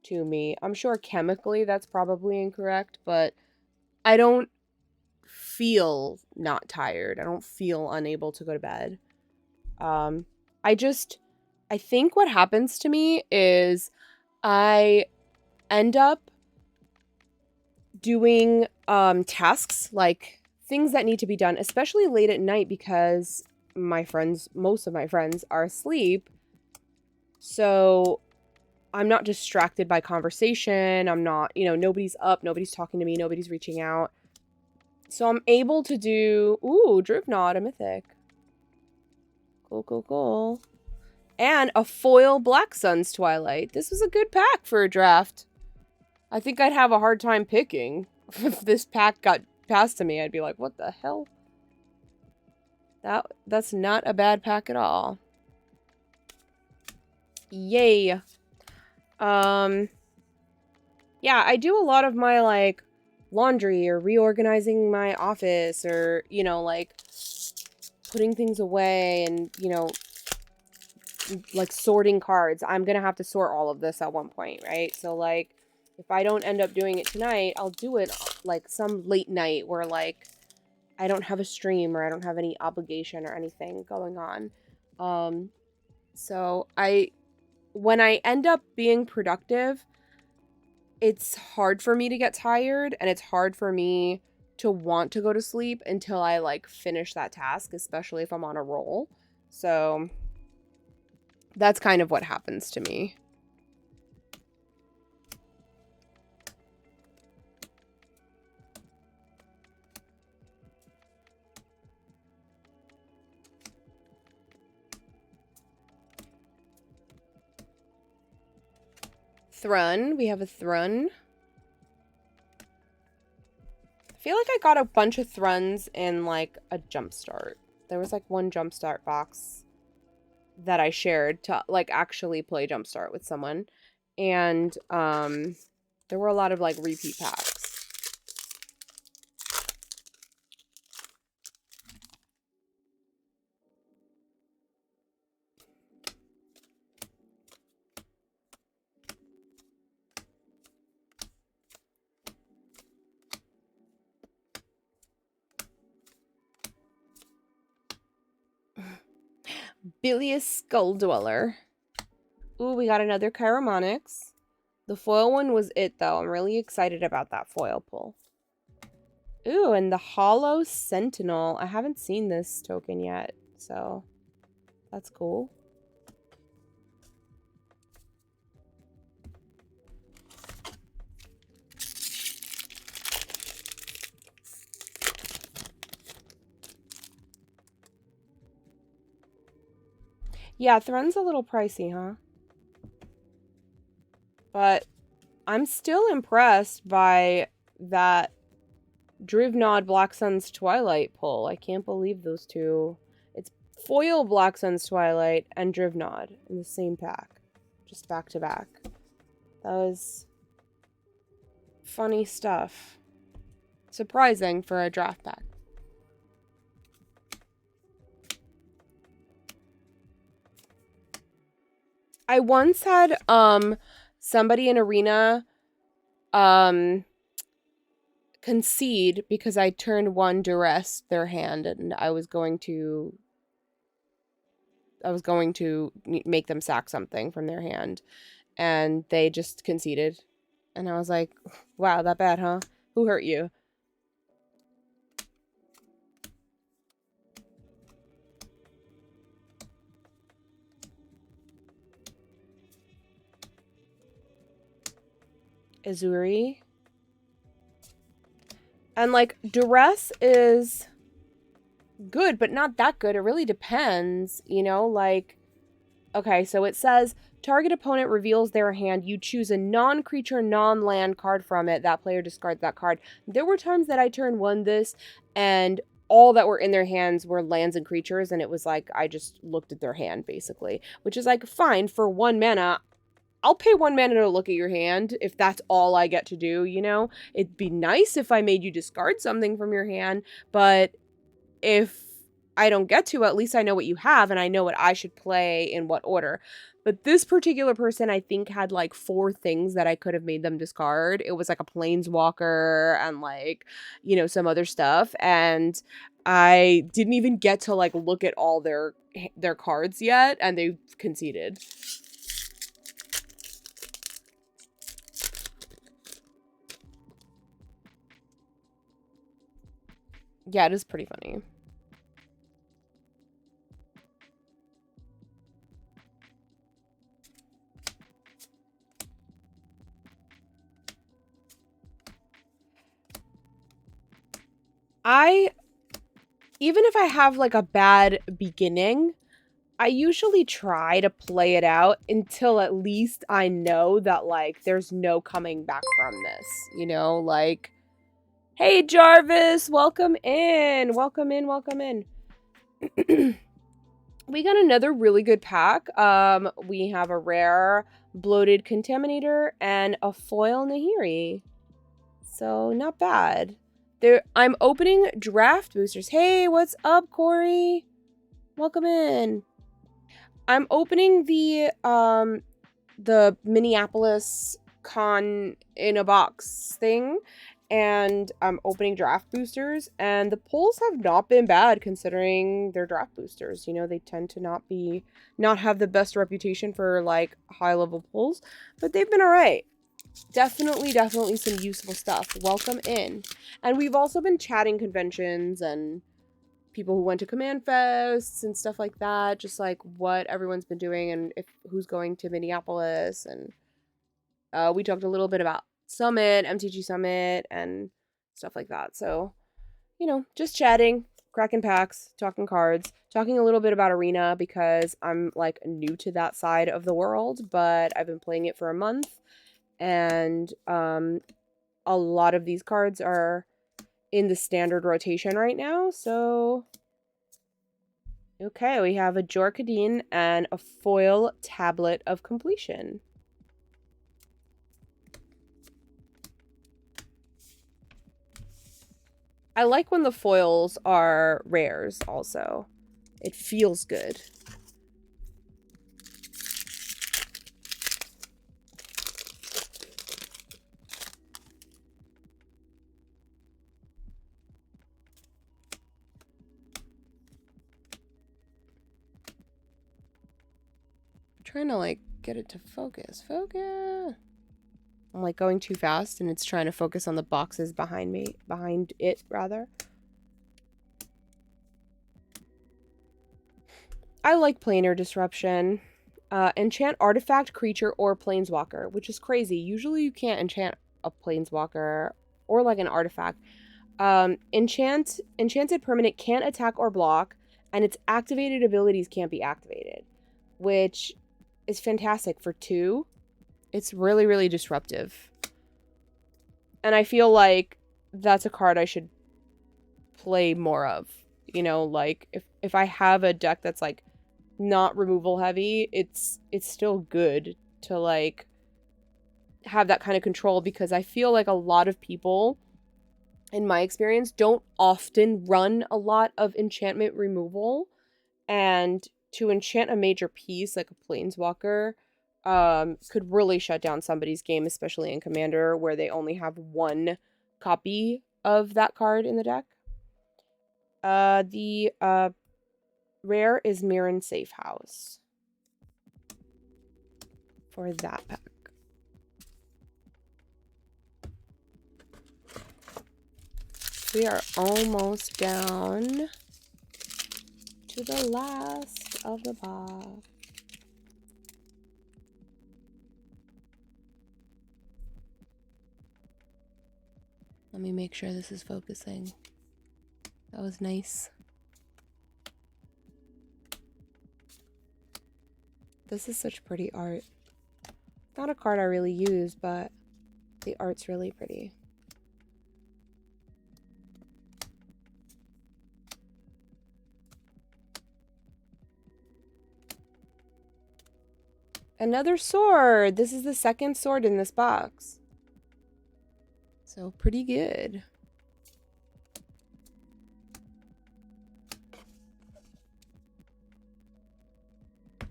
to me. I'm sure chemically that's probably incorrect, but I don't feel not tired. I don't feel unable to go to bed. I think what happens to me is I end up doing tasks, like things that need to be done, especially late at night because most of my friends are asleep. So I'm not distracted by conversation. I'm not, nobody's up, nobody's talking to me, nobody's reaching out. So I'm able to do, ooh, Drupnod, a mythic. Cool, cool, cool. And a foil Black Sun's Twilight. This was a good pack for a draft. I think I'd have a hard time picking. If this pack got passed to me, I'd be like, what the hell? That's not a bad pack at all. Yay. Yeah, I do a lot of my, like, laundry or reorganizing my office or, like, putting things away and, like, sorting cards. I'm gonna have to sort all of this at one point, right? So, like, if I don't end up doing it tonight, I'll do it, like, some late night where, like, I don't have a stream or I don't have any obligation or anything going on. So when I end up being productive, it's hard for me to get tired and it's hard for me to want to go to sleep until I, like, finish that task, especially if I'm on a roll. So that's kind of what happens to me. Thrun. We have a Thrun. I feel like I got a bunch of Thruns in, like, a Jumpstart. There was, like, one Jumpstart box that I shared to, like, actually play Jumpstart with someone. And there were a lot of, like, repeat packs. Bilious Skull Dweller. Ooh, we got another Chiromonyx. The foil one was it, though. I'm really excited about that foil pull. Ooh, and the Hollow Sentinel. I haven't seen this token yet, so that's cool. Yeah, Thrun's a little pricey, huh? But I'm still impressed by that Drivnod Black Sun's Twilight pull. I can't believe those two. It's foil Black Sun's Twilight and Drivnod in the same pack. Just back to back. That was funny stuff. Surprising for a draft pack. I once had somebody in Arena concede because I turned one duress their hand, and I was going to make them sack something from their hand, and they just conceded. And I was like, wow, that bad, huh? Who hurt you? Azuri. And, like, duress is good, but not that good. It really depends, you know? Like, okay, so it says, target opponent reveals their hand. You choose a non-creature, non-land card from it. That player discards that card. There were times that I turned one this, and all that were in their hands were lands and creatures, and it was like, I just looked at their hand, basically. Which is, like, fine, for 1 mana, I'll pay 1 mana to look at your hand if that's all I get to do, you know? It'd be nice if I made you discard something from your hand, but if I don't get to, at least I know what you have and I know what I should play in what order. But this particular person, I think, had like 4 things that I could have made them discard. It was like a planeswalker and like, you know, some other stuff. And I didn't even get to like look at all their cards yet, and they conceded. Yeah, it is pretty funny. Even if I have like a bad beginning, I usually try to play it out until at least I know that like there's no coming back from this, you know, like, hey Jarvis, welcome in. Welcome in, welcome in. We got another really good pack. We have a rare bloated contaminator and a foil Nahiri. So not bad. I'm opening draft boosters. Hey, what's up, Corey? Welcome in. I'm opening the Minneapolis con in a box thing, and I'm opening draft boosters, and the pulls have not been bad considering they're draft boosters. You know, they tend to not have the best reputation for like high level pulls, but they've been all right. Definitely some useful stuff. Welcome in. And we've also been chatting conventions and people who went to command fests and stuff like that, just like what everyone's been doing and who's going to Minneapolis. And we talked a little bit about Summit, MTG Summit, and stuff like that. So, you know, just chatting, cracking packs, talking cards, talking a little bit about Arena because I'm like new to that side of the world, but I've been playing it for a month. And a lot of these cards are in the standard rotation right now, so okay, we have a Jorkadine and a foil Tablet of Completion. I like when the foils are rares also. It feels good. trying to, like, get it to focus. Focus! I'm, like, going too fast, and it's trying to focus on the boxes behind me. Behind it, rather. I like planar disruption. Enchant artifact, creature, or planeswalker, which is crazy. Usually you can't enchant a planeswalker or, like, an artifact. Enchanted permanent can't attack or block, and its activated abilities can't be activated, which is fantastic for 2. It's really, really disruptive. And I feel like that's a card I should play more of. You know, like, if I have a deck that's, like, not removal heavy, it's still good to, like, have that kind of control, because I feel like a lot of people, in my experience, don't often run a lot of enchantment removal, and to enchant a major piece like a planeswalker could really shut down somebody's game, especially in Commander, where they only have 1 copy of that card in the deck. The rare is Mirren Safe House for that pack. We are almost down to the last of the box. Let me make sure this is focusing. That was nice. This is such pretty art. Not a card I really use, but the art's really pretty. Another sword! This is the 2nd sword in this box. So, pretty good. I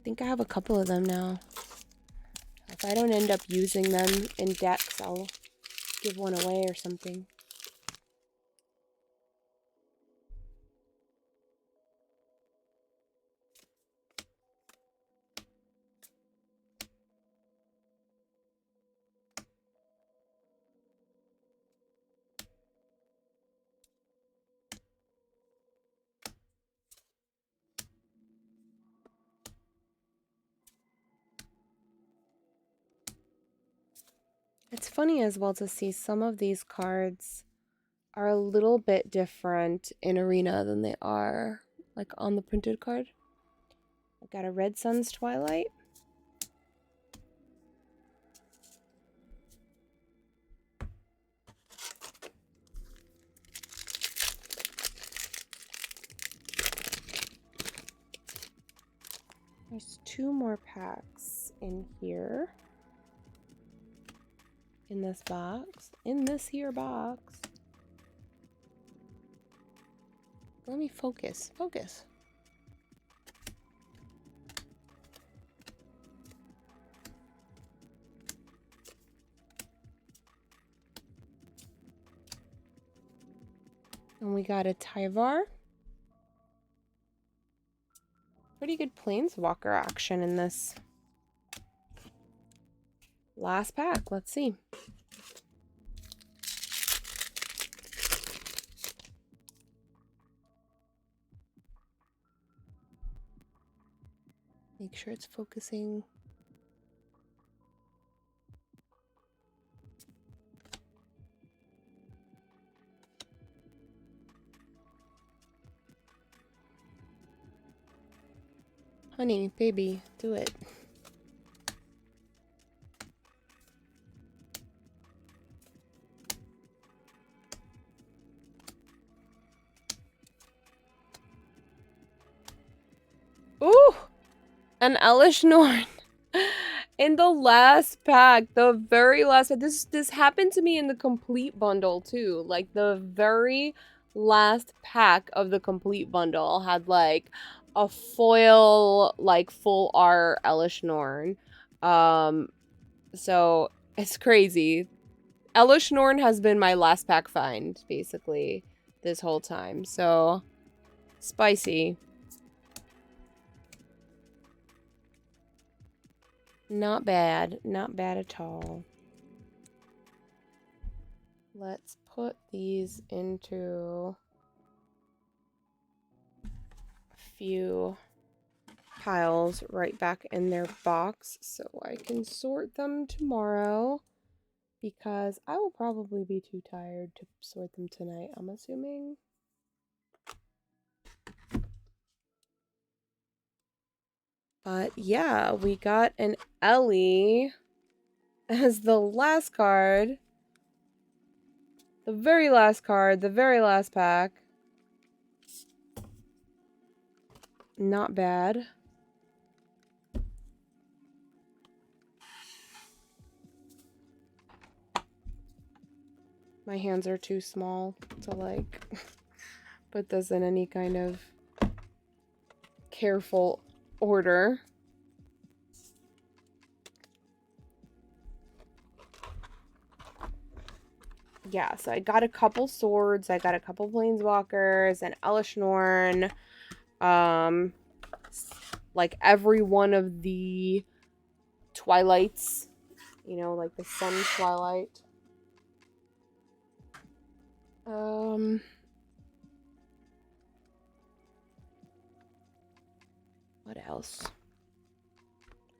think I have a couple of them now. If I don't end up using them in decks, I'll give one away or something. It's funny as well to see some of these cards are a little bit different in Arena than they are, like, on the printed card. I've got a Red Sun's Twilight. There's 2 more packs in here. In this box. In this here box. Let me focus. Focus. And we got a Tyvar. Pretty good Planeswalker action in this. Last pack. Let's see. Make sure it's focusing. Honey, baby, do it. Ooh! An Elish Norn. In the last pack, the very last pack. This happened to me in the complete bundle too. Like, the very last pack of the complete bundle had, like, a foil, like, full art Elish Norn. So it's crazy. Elish Norn has been my last pack find, basically, this whole time. So, spicy. Not bad. Not bad at all. Let's put these into a few piles right back in their box so I can sort them tomorrow, because I will probably be too tired to sort them tonight, I'm assuming. But yeah, we got an Ellie as the last card. The very last card, the very last pack. Not bad. My hands are too small to like put this in any kind of careful order. Yeah, so I got a couple swords, I got a couple planeswalkers, and Elishnorn, like every one of the Twilights, you know, like the Sun Twilight. What else?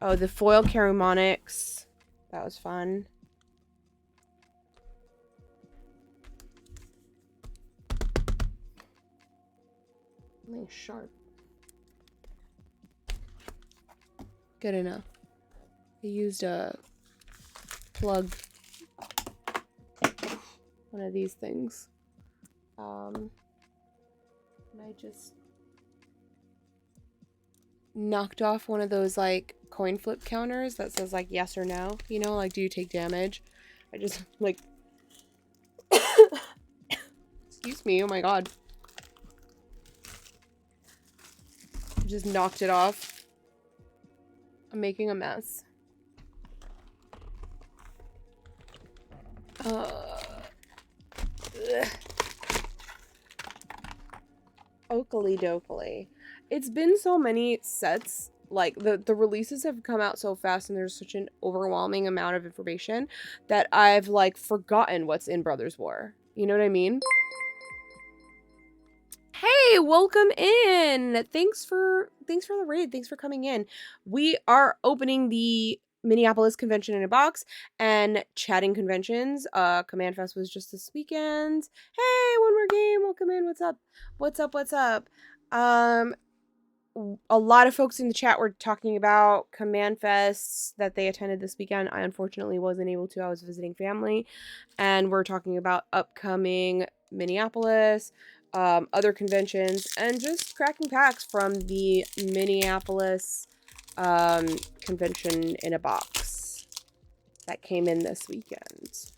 Oh, the foil Charumonics. That was fun. Something sharp. Good enough. I used a plug. One of these things. And I just knocked off one of those like coin flip counters that says like yes or no, you know, like do you take damage? I just like excuse me, oh my god. Just knocked it off. I'm making a mess. Oakley dokley. It's been so many sets, like the releases have come out so fast and there's such an overwhelming amount of information that I've like forgotten what's in Brothers War. You know what I mean? Hey, welcome in. Thanks for the raid. Thanks for coming in. We are opening the Minneapolis Convention in a box and chatting conventions. Command Fest was just this weekend. Hey, one more game. Welcome in. What's up? What's up? What's up? A lot of folks in the chat were talking about Command Fests that they attended this weekend. I unfortunately wasn't able to. I was visiting family, and we're talking about upcoming Minneapolis, other conventions, and just cracking packs from the Minneapolis convention in a box that came in this weekend.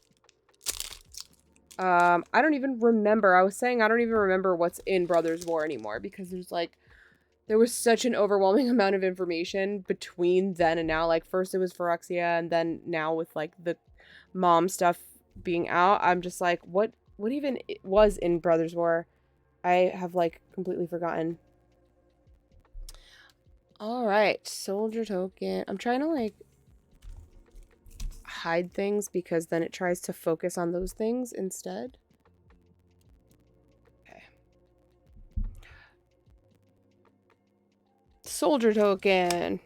I don't even remember. I was saying I don't even remember what's in Brothers War anymore because there was such an overwhelming amount of information between then and now. Like, first it was Phyrexia, and then now with, like, the mom stuff being out, I'm just like, what even was in Brothers War? I have, like, completely forgotten. Alright, soldier token. I'm trying to, like, hide things because then it tries to focus on those things instead. Soldier token.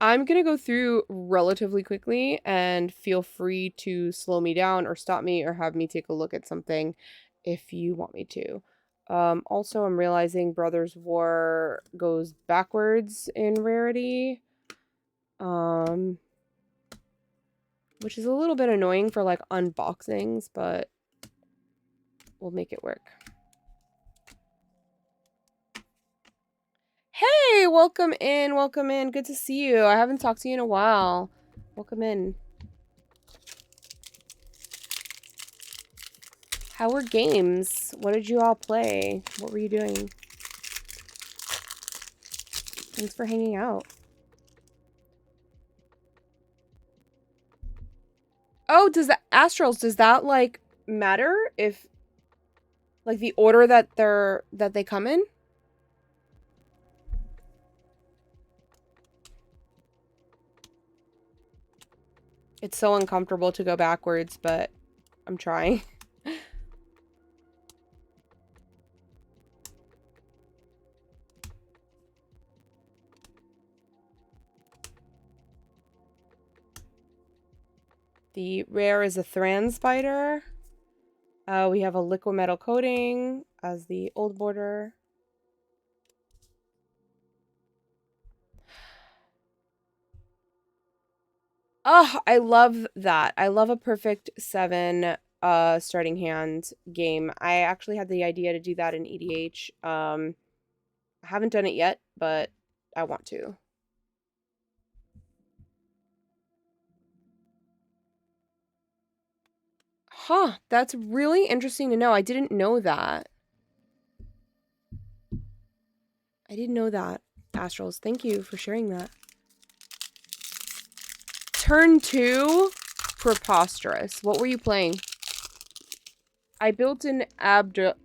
I'm gonna go through relatively quickly and feel free to slow me down or stop me or have me take a look at something if you want me to. Also, I'm realizing Brothers War goes backwards in rarity, which is a little bit annoying for like unboxings, but we'll make it work. Hey, welcome in, welcome in. Good to see you. I haven't talked to you in a while. Welcome in. How were games? What did you all play? What were you doing? Thanks for hanging out. Oh, does the Astrals, does that like matter if like the order that they come in? It's so uncomfortable to go backwards, but I'm trying. The rare is a Thran spider. We have a liquid metal coating as the old border. Oh, I love that. I love a perfect 7 starting hand game. I actually had the idea to do that in EDH. I haven't done it yet, but I want to. Huh, that's really interesting to know. I didn't know that. I didn't know that. Astrals, thank you for sharing that. Turn 2? Preposterous. What were you playing? I built an Abdel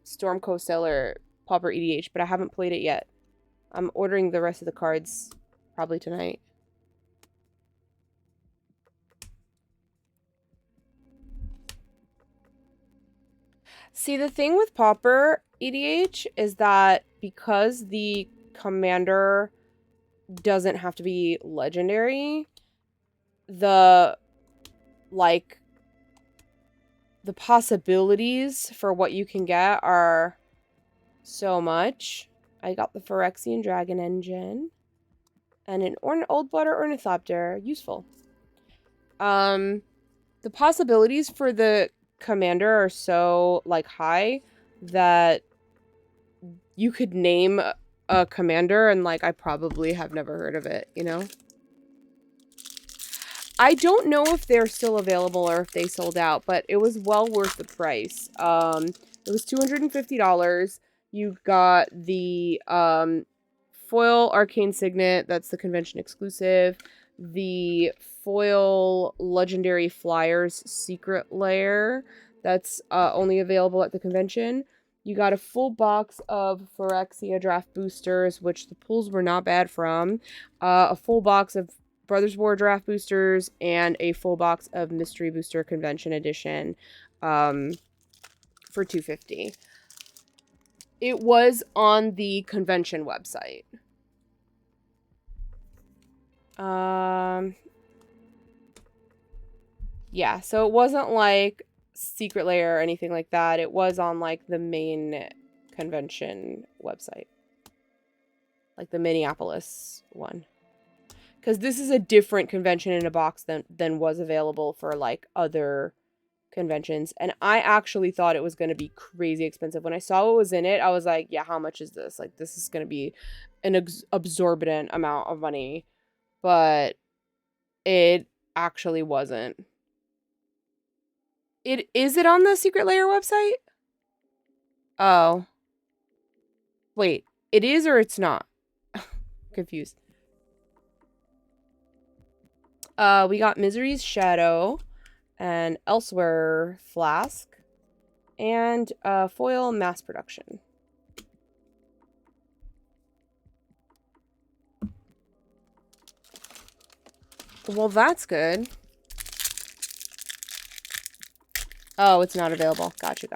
Stormcoast Stellar Pauper EDH, but I haven't played it yet. I'm ordering the rest of the cards probably tonight. See, the thing with Pauper EDH is that because the commander doesn't have to be legendary, the possibilities for what you can get are so much. I got the Phyrexian Dragon Engine and an Old Blood or Ornithopter. Useful. The possibilities for the commander are so high that you could name a commander and I probably have never heard of it, you know? I don't know if they're still available or if they sold out, but it was well worth the price. It was $250. You got the foil Arcane Signet, that's the convention exclusive. The foil Legendary Flyers Secret Lair, that's only available at the convention. You got a full box of Phyrexia draft boosters, which the pulls were not bad from. A full box of Brothers War draft boosters, and a full box of Mystery Booster Convention Edition for $250. It was on the convention website. Yeah, so it wasn't like Secret Lair or anything like that. It was on the main convention website. Like the Minneapolis one. Because this is a different convention in a box than was available for other conventions. And I actually thought it was going to be crazy expensive. When I saw what was in it, I was like, yeah, how much is this? This is going to be an exorbitant amount of money. But it actually wasn't. Is it on the Secret Lair website? Oh. Wait, it is or it's not? Confused. We got Misery's Shadow, and Elsewhere Flask, and foil Mass Production. Well, that's good. Oh, it's not available. Gotcha.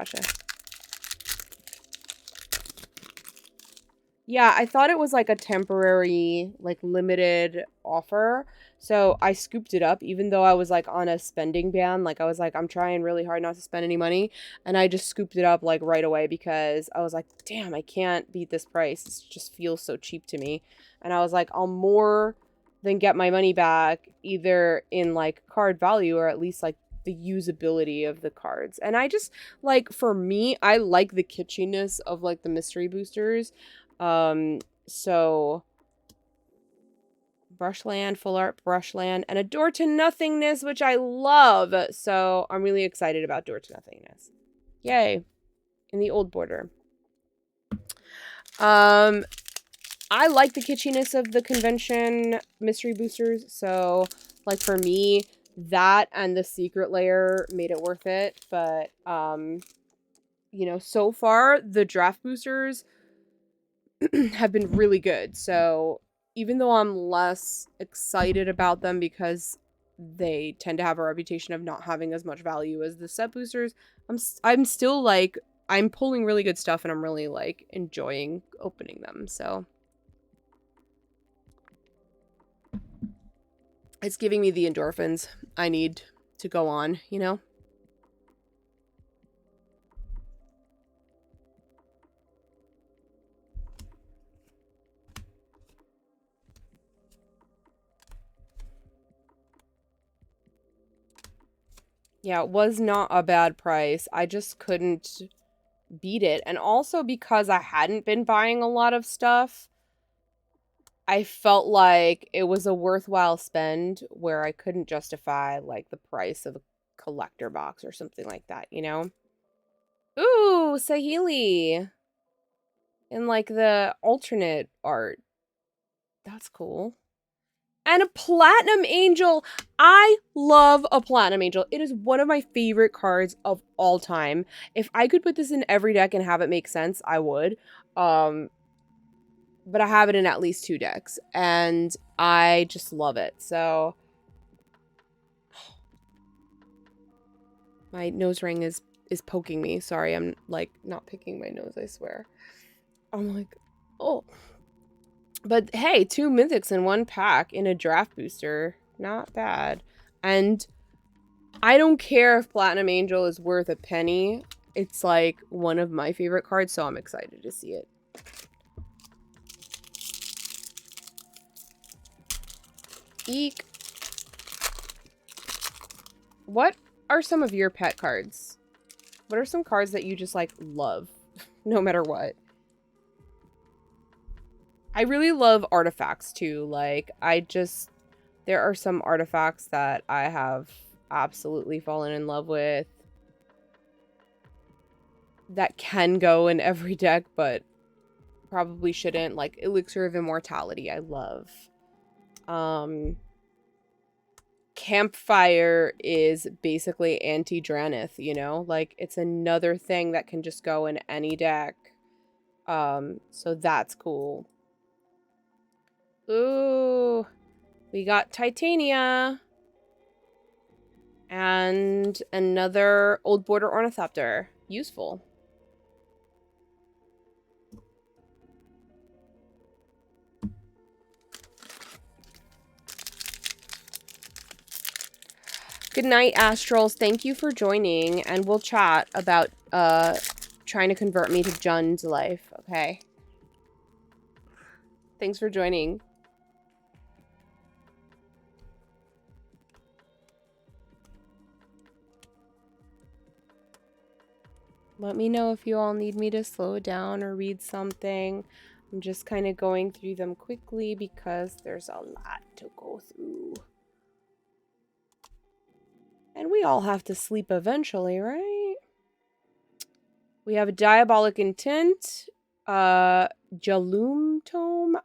Yeah, I thought it was a temporary, limited offer. So I scooped it up, even though I was on a spending ban. I was I'm trying really hard not to spend any money. And I just scooped it up right away because I was damn, I can't beat this price. It just feels so cheap to me. And I was I'll more than get my money back either in card value or at least the usability of the cards. And I just for me, I like the kitschiness of the mystery boosters. So Brushland, Full Art Brushland, and a Door to Nothingness, which I love. So I'm really excited about Door to Nothingness. Yay. In the old border. I like the kitschiness of the convention mystery boosters. So for me, that and the Secret Lair made it worth it. But, you know, so far the draft boosters have been really good. So even though I'm less excited about them because they tend to have a reputation of not having as much value as the set boosters, I'm still like, I'm pulling really good stuff and I'm really like enjoying opening them. So it's giving me the endorphins I need to go on, you know? Yeah, it was not a bad price. I just couldn't beat it. And also because I hadn't been buying a lot of stuff, I felt like it was a worthwhile spend where I couldn't justify like the price of a collector box or something like that, you know? Ooh, Sahili in like the alternate art. That's cool. And a Platinum Angel. I love a Platinum Angel. It is one of my favorite cards of all time. If I could put this in every deck and have it make sense, I would. But I have it in at least 2 decks. And I just love it. So my nose ring is poking me. Sorry, I'm like not picking my nose, I swear. I'm like, oh. But hey, 2 mythics in 1 pack in a draft booster. Not bad. And I don't care if Platinum Angel is worth a penny. It's like one of my favorite cards, so I'm excited to see it. Eek. What are some of your pet cards? What are some cards that you just like love, no matter what? I really love artifacts too. Like, there are some artifacts that I have absolutely fallen in love with that can go in every deck, but probably shouldn't. Like, Elixir of Immortality, I love. Campfire is basically anti-Dranith, you know? Like, it's another thing that can just go in any deck. So that's cool. Ooh, we got Titania. And another Old Border Ornithopter. Useful. Good night, Astrals. Thank you for joining, and we'll chat about trying to convert me to Jund's life, okay? Thanks for joining. Let me know if you all need me to slow down or read something. I'm just kind of going through them quickly because there's a lot to go through. And we all have to sleep eventually, right? We have a Diabolic Intent, Halum Tome,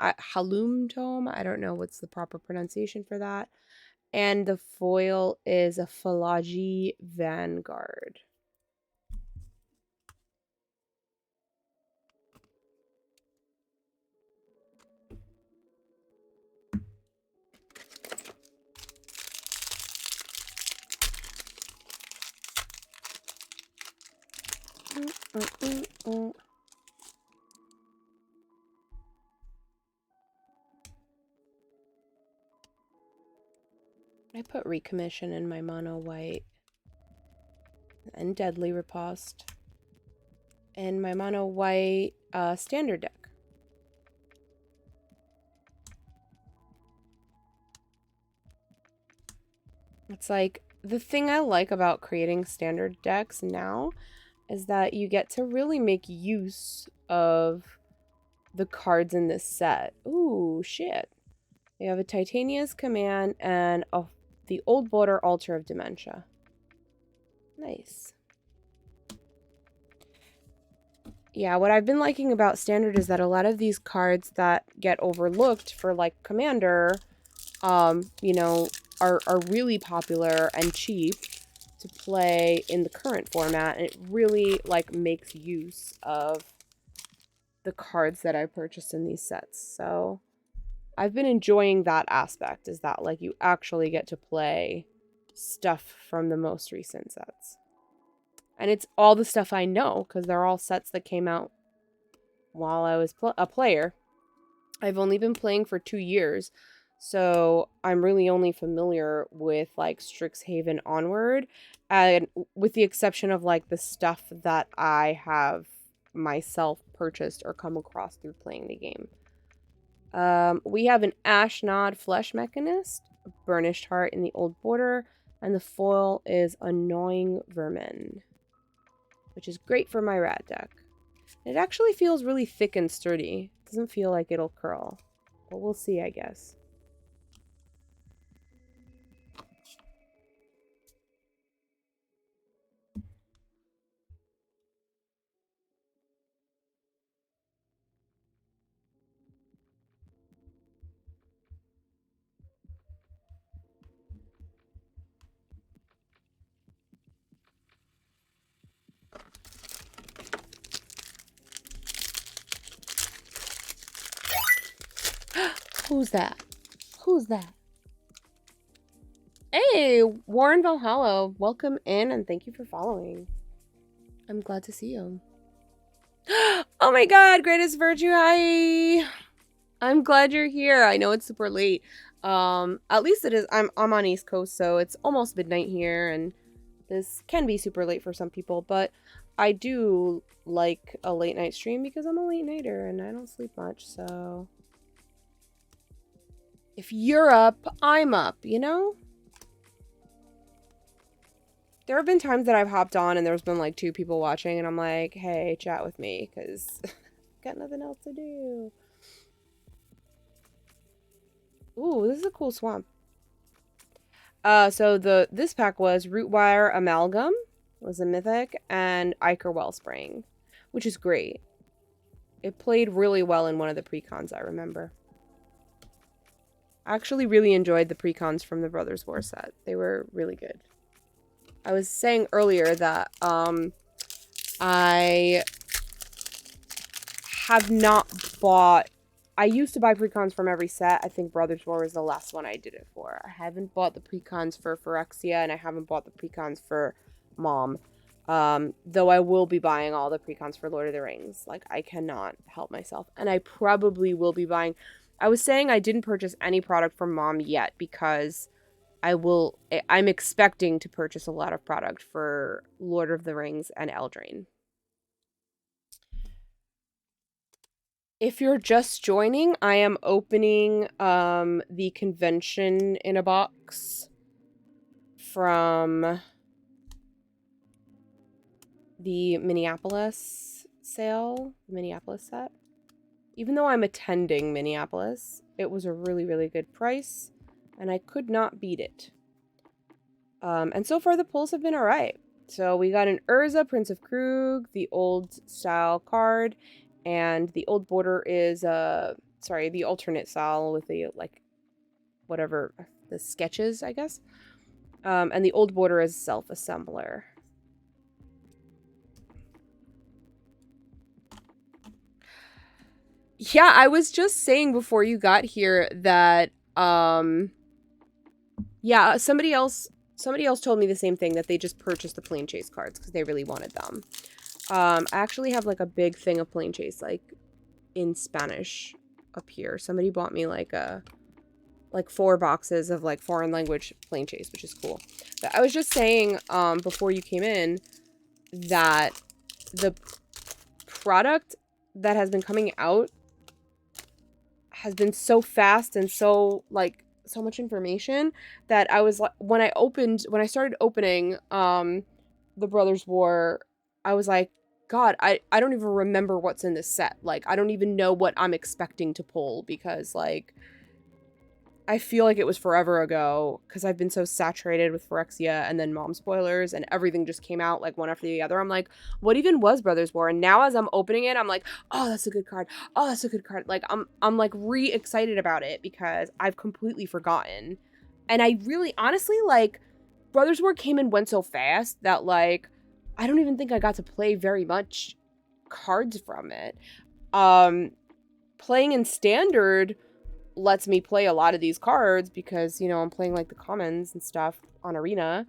I don't know what's the proper pronunciation for that. And the foil is a Philagi Vanguard. I put Recommission in my mono white and Deadly Riposte in my mono white standard deck. It's like, the thing I like about creating standard decks now is that you get to really make use of the cards in this set. Ooh, shit. We have a Titania's Command and the Old Border Altar of Dementia. Nice. Yeah, what I've been liking about Standard is that a lot of these cards that get overlooked for, like, Commander, you know, are really popular and cheap to play in the current format, and it really, like, makes use of the cards that I purchased in these sets. So I've been enjoying that aspect, is that like you actually get to play stuff from the most recent sets. And it's all the stuff I know, because they're all sets that came out while I was a player. I've only been playing for 2 years, so I'm really only familiar with like Strixhaven onward, and with the exception of like the stuff that I have myself purchased or come across through playing the game. We have an Ashnod Flesh Mechanist, a Burnished Heart in the Old Border, and the foil is Annoying Vermin, which is great for my rat deck. It actually feels really thick and sturdy. It doesn't feel like it'll curl, but we'll see, I guess. Who's that? Who's that? Hey, Warren Valhalla, welcome in and thank you for following. I'm glad to see you. Oh my god, Greatest Virtue, hi! I'm glad you're here. I know it's super late. At least it is. I'm on East Coast, so it's almost midnight here, and this can be super late for some people, but I do like a late night stream because I'm a late nighter and I don't sleep much, so if you're up, I'm up, you know? There have been times that I've hopped on and there's been like 2 people watching and I'm like, hey, chat with me, because got nothing else to do. Ooh, this is a cool swamp. So this pack was Rootwire Amalgam, was a mythic, and Ichor Wellspring, which is great. It played really well in one of the precons, I remember. I actually really enjoyed the precons from the Brothers War set. They were really good. I was saying earlier that I have not bought... I used to buy precons from every set. I think Brothers War was the last one I did it for. I haven't bought the precons for Phyrexia, and I haven't bought the precons for Mom. Though I will be buying all the precons for Lord of the Rings. Like, I cannot help myself. And I probably will be buying... I was saying I didn't purchase any product from Mom yet because I'm expecting to purchase a lot of product for Lord of the Rings and Eldraine. If you're just joining, I am opening the convention in a box from the Minneapolis sale, Minneapolis set. Even though I'm attending Minneapolis, it was a really, really good price, and I could not beat it. And so far, the pulls have been alright. So we got an Urza, Prince of Krug, the old style card, and the old border is, the alternate style with the, like, whatever, the sketches, I guess. And the old border is self-assembler. Yeah, I was just saying before you got here that, yeah, somebody else told me the same thing, that they just purchased the Plane Chase cards because they really wanted them. I actually have, like, a big thing of Plane Chase, like, in Spanish up here. Somebody bought me, like, 4 boxes of, like, foreign language Plane Chase, which is cool. But I was just saying, before you came in, that the product that has been coming out has been so fast and so, like, so much information that I was like, when I started opening the Brothers War, I was like, God, I don't even remember what's in this set. Like, I don't even know what I'm expecting to pull because, like, I feel like it was forever ago because I've been so saturated with Phyrexia and then Mom spoilers and everything just came out like one after the other. I'm like, what even was Brothers War? And now as I'm opening it, I'm like, oh, that's a good card. Oh, that's a good card. Like, I'm like re-excited about it because I've completely forgotten. And I really, honestly, like, Brothers War came and went so fast that, like, I don't even think I got to play very much cards from it. Playing in Standard, lets me play a lot of these cards because, you know, I'm playing like the commons and stuff on Arena.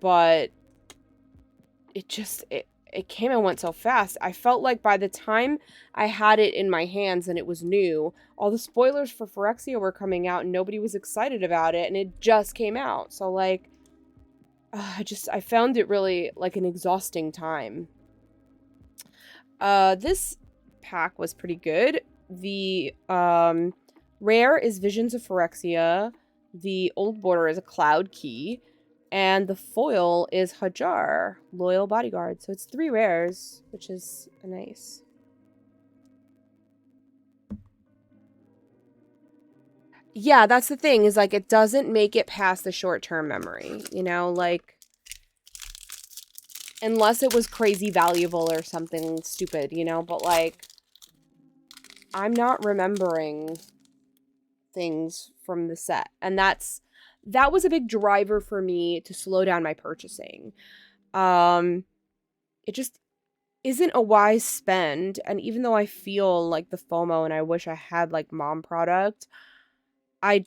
But it came and went so fast. I felt like by the time I had it in my hands and it was new, all the spoilers for Phyrexia were coming out and nobody was excited about it, and it just came out. So like I found it really like an exhausting time. This pack was pretty good. The rare is Visions of Phyrexia. The old border is a Cloud Key. And the foil is Hajar, Loyal Bodyguard. So it's 3 rares, which is nice. Yeah, that's the thing, is like it doesn't make it past the short-term memory, you know, like unless it was crazy valuable or something stupid, you know, but like I'm not remembering things from the set, and that was a big driver for me to slow down my purchasing. It just isn't a wise spend, and even though I feel like the FOMO and I wish I had like mom product, I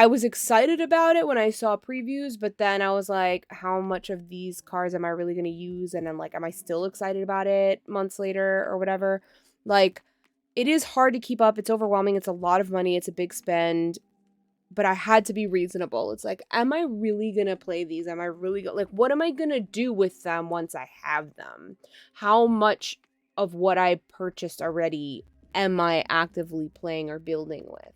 was excited about it when I saw previews, but then I was like, how much of these cards am I really going to use? And I'm like, am I still excited about it months later or whatever? Like, it is hard to keep up. It's overwhelming. It's a lot of money. It's a big spend. But I had to be reasonable. It's like, am I really going to play these? Am I really like, what am I going to do with them once I have them? How much of what I purchased already am I actively playing or building with?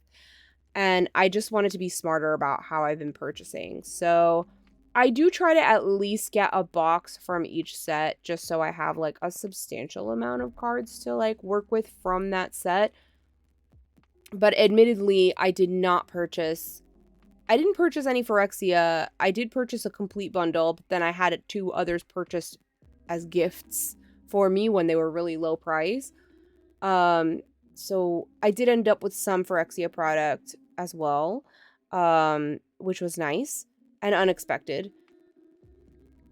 And I just wanted to be smarter about how I've been purchasing. So I do try to at least get a box from each set just so I have like a substantial amount of cards to like work with from that set. But admittedly, I didn't purchase any Phyrexia. I did purchase a complete bundle, but then I had 2 others purchased as gifts for me when they were really low price. So I did end up with some Phyrexia product as well, which was nice and unexpected.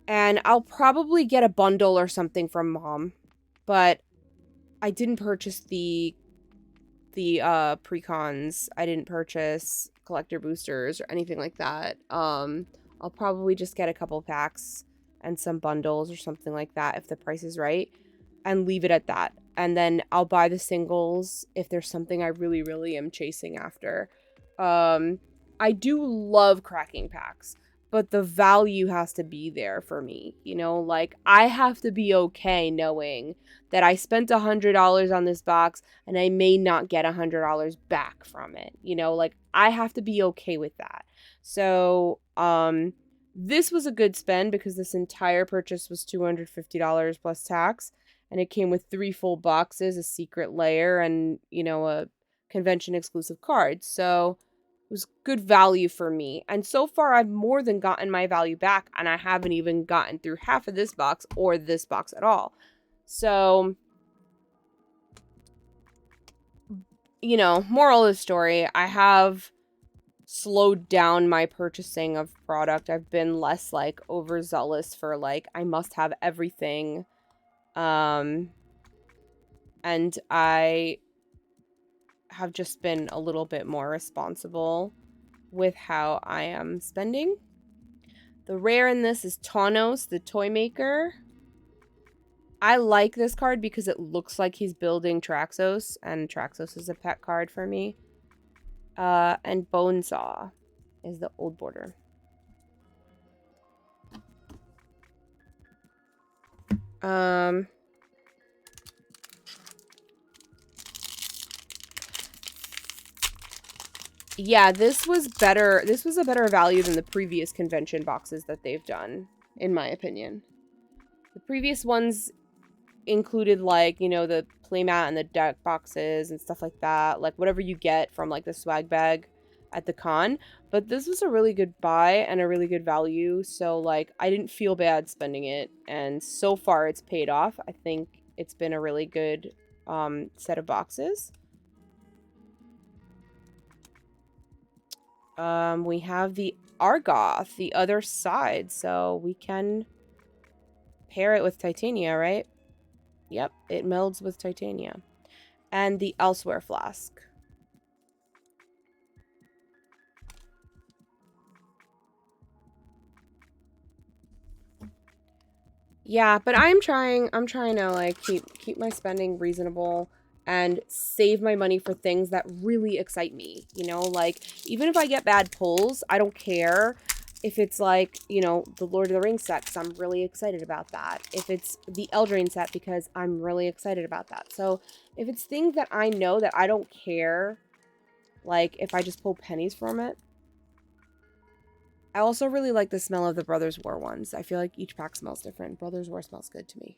And I'll probably get a bundle or something from mom, but I didn't purchase the precons. I didn't purchase collector boosters or anything like that. I'll probably just get a couple packs and some bundles or something like that if the price is right, and leave it at that. And then I'll buy the singles if there's something I really, really am chasing after. I do love cracking packs, but the value has to be there for me. You know, like I have to be okay knowing that I spent $100 on this box and I may not get $100 back from it. You know, like I have to be okay with that. So, this was a good spend because this entire purchase was $250 plus tax, and it came with 3 full boxes, a secret layer, and, you know, a convention exclusive card. So it was good value for me. And so far, I've more than gotten my value back, and I haven't even gotten through half of this box or this box at all. So, you know, moral of the story, I have slowed down my purchasing of product. I've been less, like, overzealous for, like, I must have everything. And I have just been a little bit more responsible with how I am spending. The rare in this is Taunos, the toy maker. I like this card because it looks like he's building Traxos, and Traxos is a pet card for me. And Bonesaw is the old border. Yeah, this was better. This was a better value than the previous convention boxes that they've done, in my opinion. The previous ones included, like, you know, the playmat and the deck boxes and stuff like that. Like, whatever you get from, like, the swag bag at the con. But this was a really good buy and a really good value. So, like, I didn't feel bad spending it. And so far, it's paid off. I think it's been a really good set of boxes. We have the Argoth, the other side. So, we can pair it with Titania, right? Yep, it melds with Titania. and the Elsewhere flask. Yeah, but I'm trying to like keep my spending reasonable and save my money for things that really excite me, you know? Like even if I get bad pulls, I don't care if it's like, you know, the Lord of the Rings set cuz I'm really excited about that. If it's the Eldraine set because I'm really excited about that. So, if it's things that I know that I don't care, like if I just pull pennies from it. I also really like the smell of the Brothers War ones. I feel like each pack smells different. Brothers War smells good to me.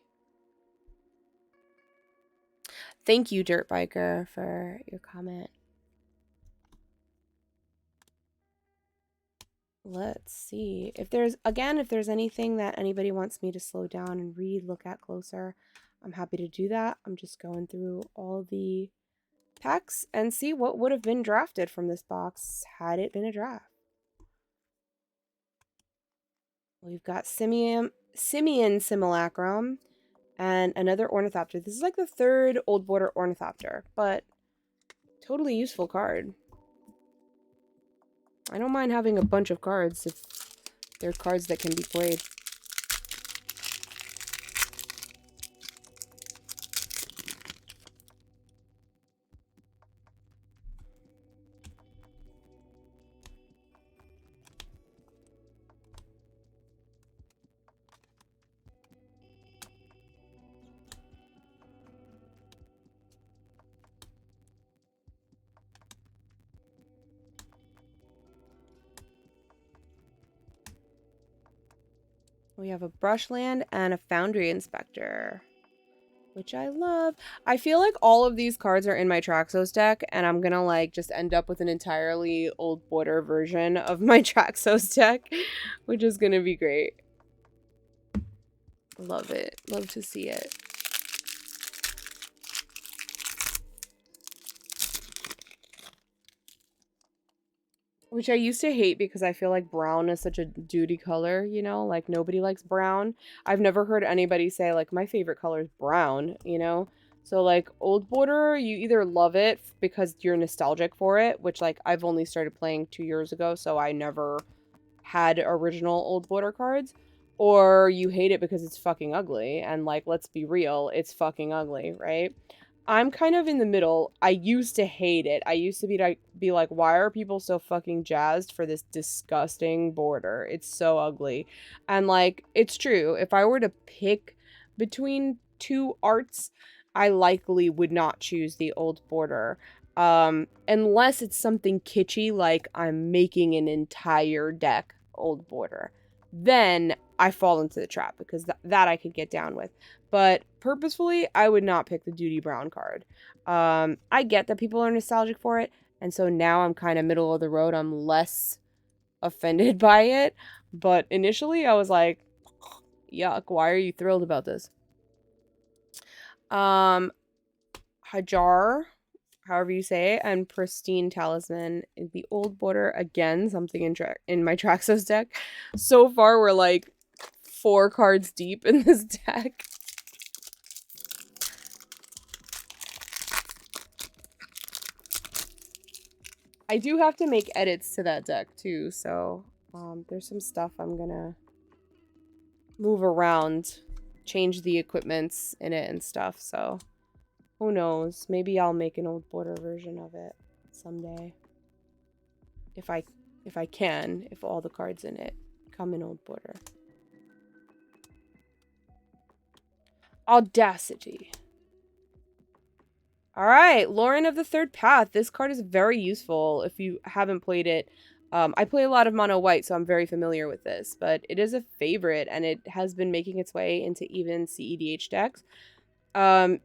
Thank you, Dirt Biker, for your comment. Let's see. If there's anything that anybody wants me to slow down and read, look at closer, I'm happy to do that. I'm just going through all the packs and see what would have been drafted from this box had it been a draft. We've got Simian Simulacrum and another Ornithopter. This is like the third Old Border Ornithopter, but totally useful card. I don't mind having a bunch of cards if they're cards that can be played. We have a Brushland and a Foundry Inspector, which I love. I feel like all of these cards are in my Traxos deck, and I'm gonna like just end up with an entirely Old Border version of my Traxos deck, which is gonna be great. Love it. Love to see it. Which I used to hate because I feel like brown is such a duty color, you know? Like, nobody likes brown. I've never heard anybody say, like, my favorite color is brown, you know? So, like, Old Border, you either love it because you're nostalgic for it, which, like, I've only started playing 2 years ago, so I never had original Old Border cards, or you hate it because it's fucking ugly. And, like, let's be real, it's fucking ugly, right? I'm kind of in the middle. I used to hate it. I used to be like, why are people so fucking jazzed for this disgusting border? It's so ugly. And like, it's true. If I were to pick between two arts, I likely would not choose the Old Border. Unless it's something kitschy like I'm making an entire deck Old Border. Then I fall into the trap because that I could get down with. But purposefully, I would not pick the Duty Brown card. I get that people are nostalgic for it, and so now I'm kind of middle of the road. I'm less offended by it, but initially I was like, yuck, why are you thrilled about this? Hajar, however you say it, and Pristine Talisman is the Old Border. Again, something in my Traxos deck. So far, we're like 4 cards deep in this deck. I do have to make edits to that deck too, so there's some stuff I'm gonna move around, change the equipments in it and stuff, so who knows? Maybe I'll make an Old Border version of it someday. If I can, if all the cards in it come in Old Border. Audacity. Alright, Lauren of the Third Path. This card is very useful if you haven't played it. I play a lot of mono white, so I'm very familiar with this, but it is a favorite, and it has been making its way into even CEDH decks.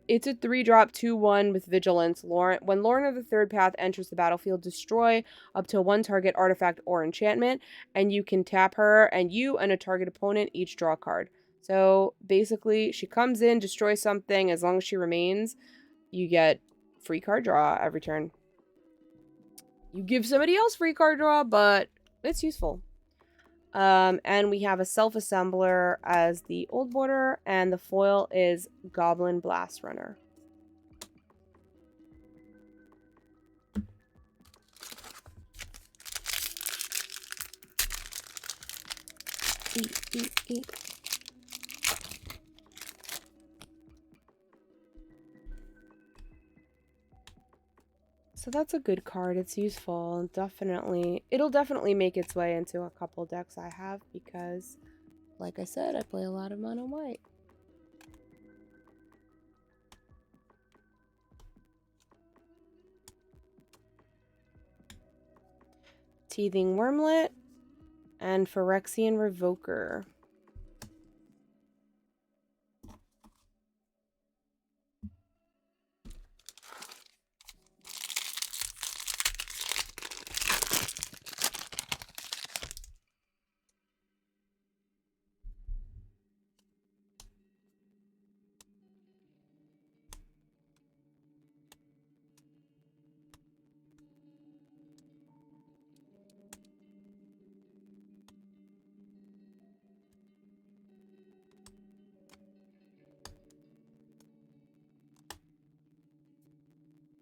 It's a 3-drop 2/1 with Vigilance. When Lauren of the Third Path enters the battlefield, destroy up to 1 target artifact or enchantment, and you can tap her, and you and a target opponent each draw a card. So basically, she comes in, destroys something. As long as she remains, you get free card draw every turn. You give somebody else free card draw, but it's useful. And we have a self-assembler as the Old Border, and the foil is Goblin Blast Runner. So that's a good card. It's useful. It'll definitely make its way into a couple decks I have because, like I said, I play a lot of mono white. Teething Wormlet and Phyrexian Revoker.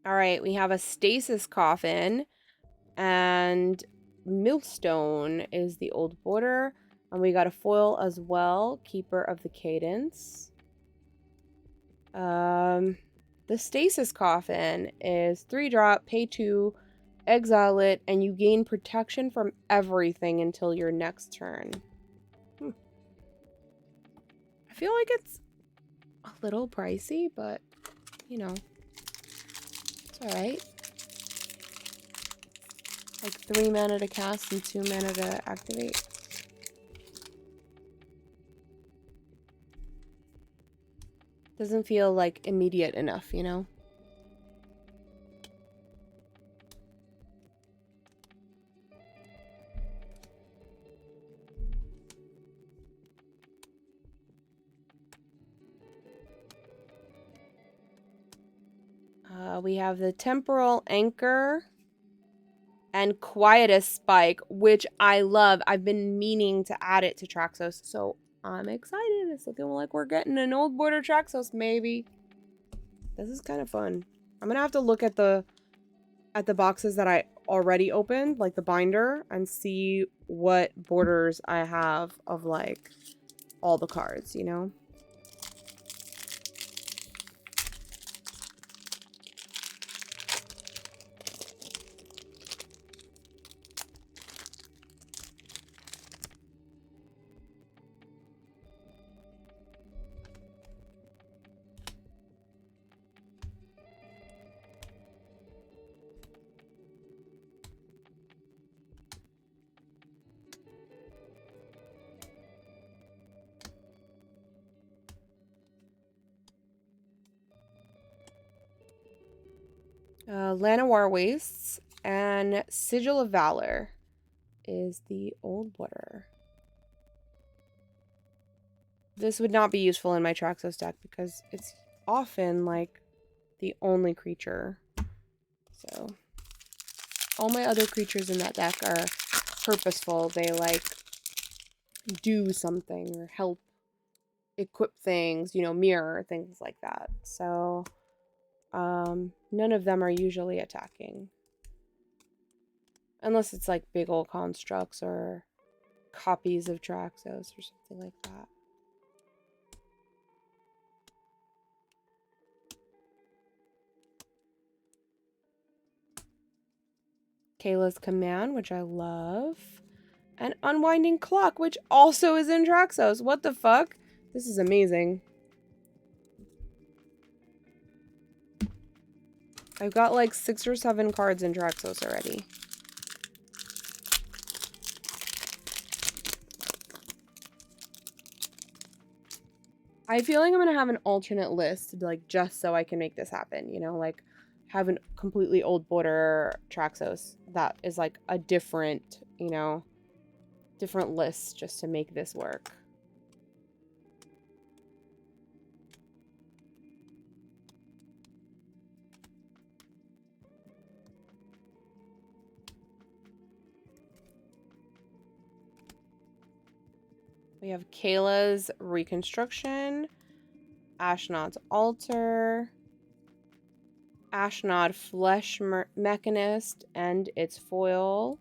All right, we have a Stasis Coffin, and Millstone is the old border, and we got a foil as well, Keeper of the Cadence. The Stasis Coffin is 3-drop, pay 2, exile it, and you gain protection from everything until your next turn. I feel like it's a little pricey, but, you know, it's alright. Like 3 mana to cast and 2 mana to activate. Doesn't feel like immediate enough, you know? We have the Temporal Anchor and Quietus Spike, which I love. I've been meaning to add it to Traxos, so I'm excited. It's looking like we're getting an old border Traxos, maybe. This is kind of fun. I'm gonna have to look at the boxes that I already opened, like the binder, and see what borders I have of, like, all the cards, you know? Llanowar Wastes and Sigil of Valor is the old border. This would not be useful in my Traxos deck because it's often, like, the only creature. So, all my other creatures in that deck are purposeful. They, like, do something or help equip things, you know, mirror, things like that. So, none of them are usually attacking. Unless it's, like, big old constructs or copies of Traxos or something like that. Kayla's Command, which I love. And Unwinding Clock, which also is in Traxos. What the fuck? This is amazing. I've got like 6 or 7 cards in Traxos already. I feel like I'm gonna have an alternate list, like, just so I can make this happen, you know, like, have a completely old border Traxos that is, like, a different, you know, different list just to make this work. We have Kayla's Reconstruction, Ashnod's Altar, Ashnod Flesh Mechanist and its foil,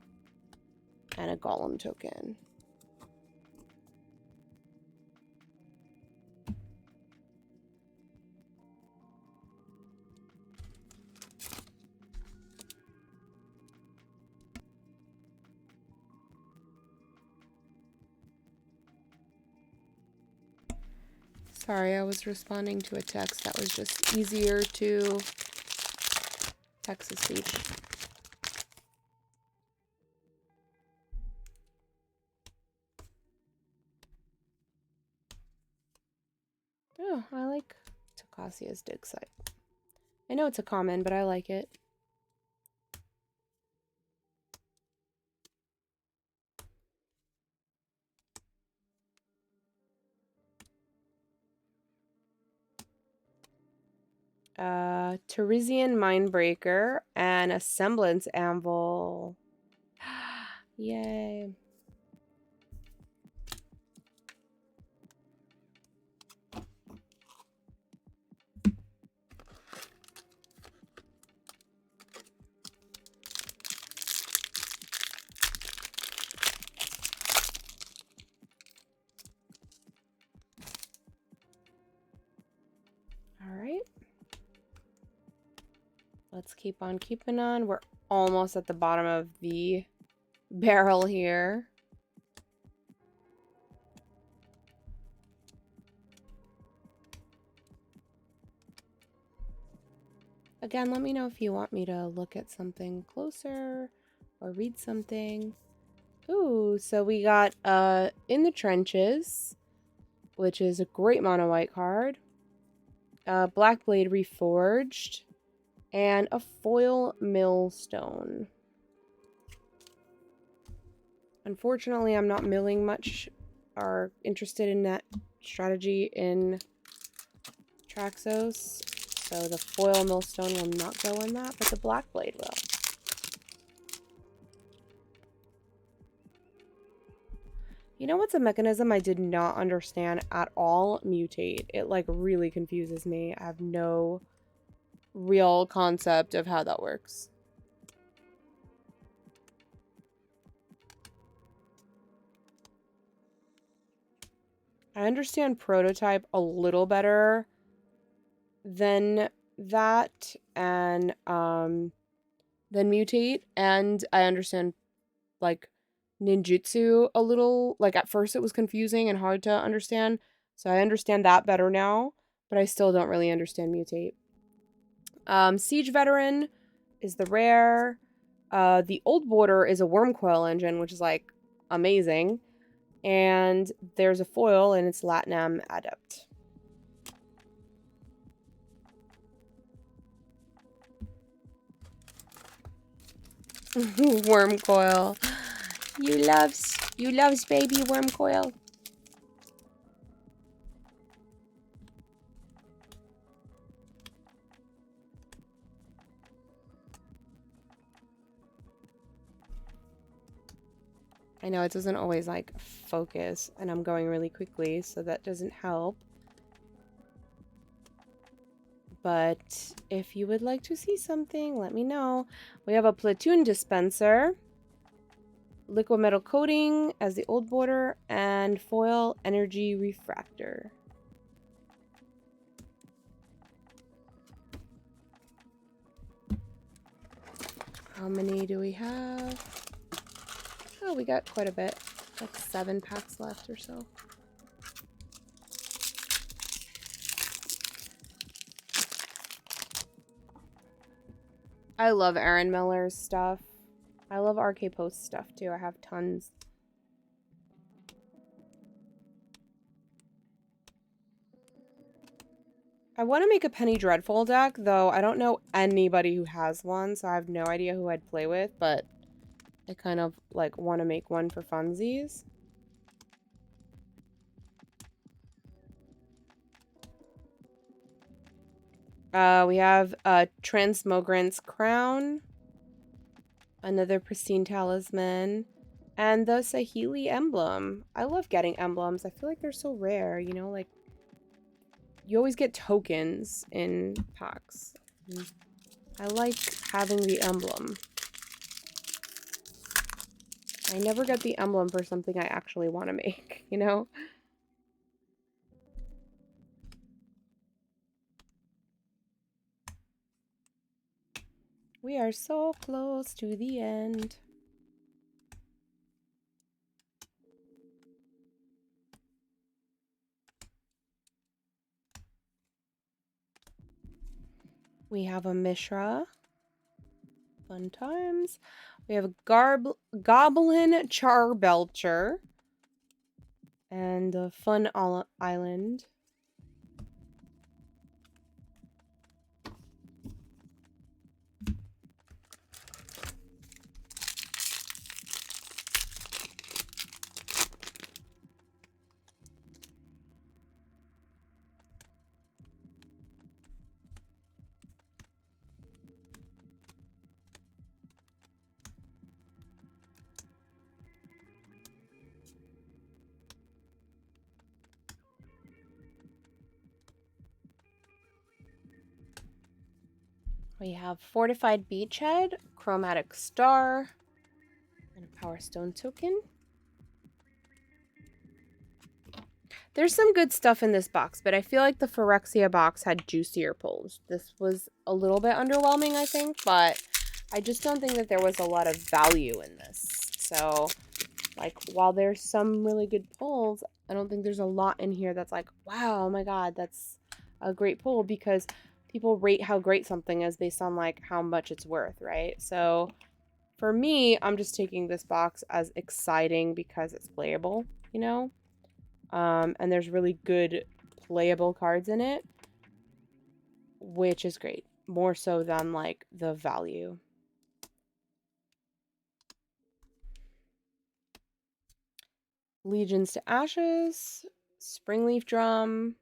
and a Golem token. Sorry, I was responding to a text that was just easier to text to speech. Oh, I like Tocasia's dig site. I know it's a common, but I like it. Teresian Mindbreaker and a Semblance Anvil. Yay. All right. Let's keep on keeping on. We're almost at the bottom of the barrel here. Again, let me know if you want me to look at something closer or read something. Ooh, so we got In the Trenches, which is a great mono white card. Black Blade Reforged, and a foil millstone. Unfortunately, I'm not milling much or interested in that strategy in Traxos, so the foil millstone will not go in that, but the Black Blade will. You know what's a mechanism I did not understand at all? Mutate. It like really confuses me. I have no real concept of how that works. I understand prototype a little better than that, and then mutate, and I understand like ninjutsu a little. Like at first it was confusing and hard to understand, so I understand that better now, but I still don't really understand mutate. Siege Veteran is the rare. The Old Border is a Wormcoil engine, which is like amazing, and there's a foil and it's Latinam Adept. Wormcoil. You loves baby Wormcoil. I know it doesn't always like focus, and I'm going really quickly, so that doesn't help. But if you would like to see something, let me know. We have a platoon dispenser, liquid metal coating as the Old Border, and foil energy refractor. How many do we have? Oh, we got quite a bit. Like 7 packs left or so. I love Aaron Miller's stuff. I love RK Post stuff too. I have tons. I want to make a Penny Dreadful deck, though I don't know anybody who has one, so I have no idea who I'd play with, but I kind of like want to make one for funsies. We have Transmogrant's Crown, another Pristine Talisman, and the Sahili Emblem. I love getting emblems. I feel like they're so rare, you know, like you always get tokens in packs. I like having the emblem. I never get the emblem for something I actually want to make, you know? We are so close to the end. We have a Mishra. Fun times. We have a Goblin Charbelcher. And a Fun Island. We have Fortified Beachhead, Chromatic Star, and a Power Stone token. There's some good stuff in this box, but I feel like the Phyrexia box had juicier pulls. This was a little bit underwhelming, I think, but I just don't think that there was a lot of value in this. So, like, while there's some really good pulls, I don't think there's a lot in here that's like, wow, oh my god, that's a great pull, because people rate how great something is based on, like, how much it's worth, right? So, for me, I'm just taking this box as exciting because it's playable, you know? And there's really good playable cards in it, which is great. More so than, like, the value. Legions to Ashes, Springleaf Drum,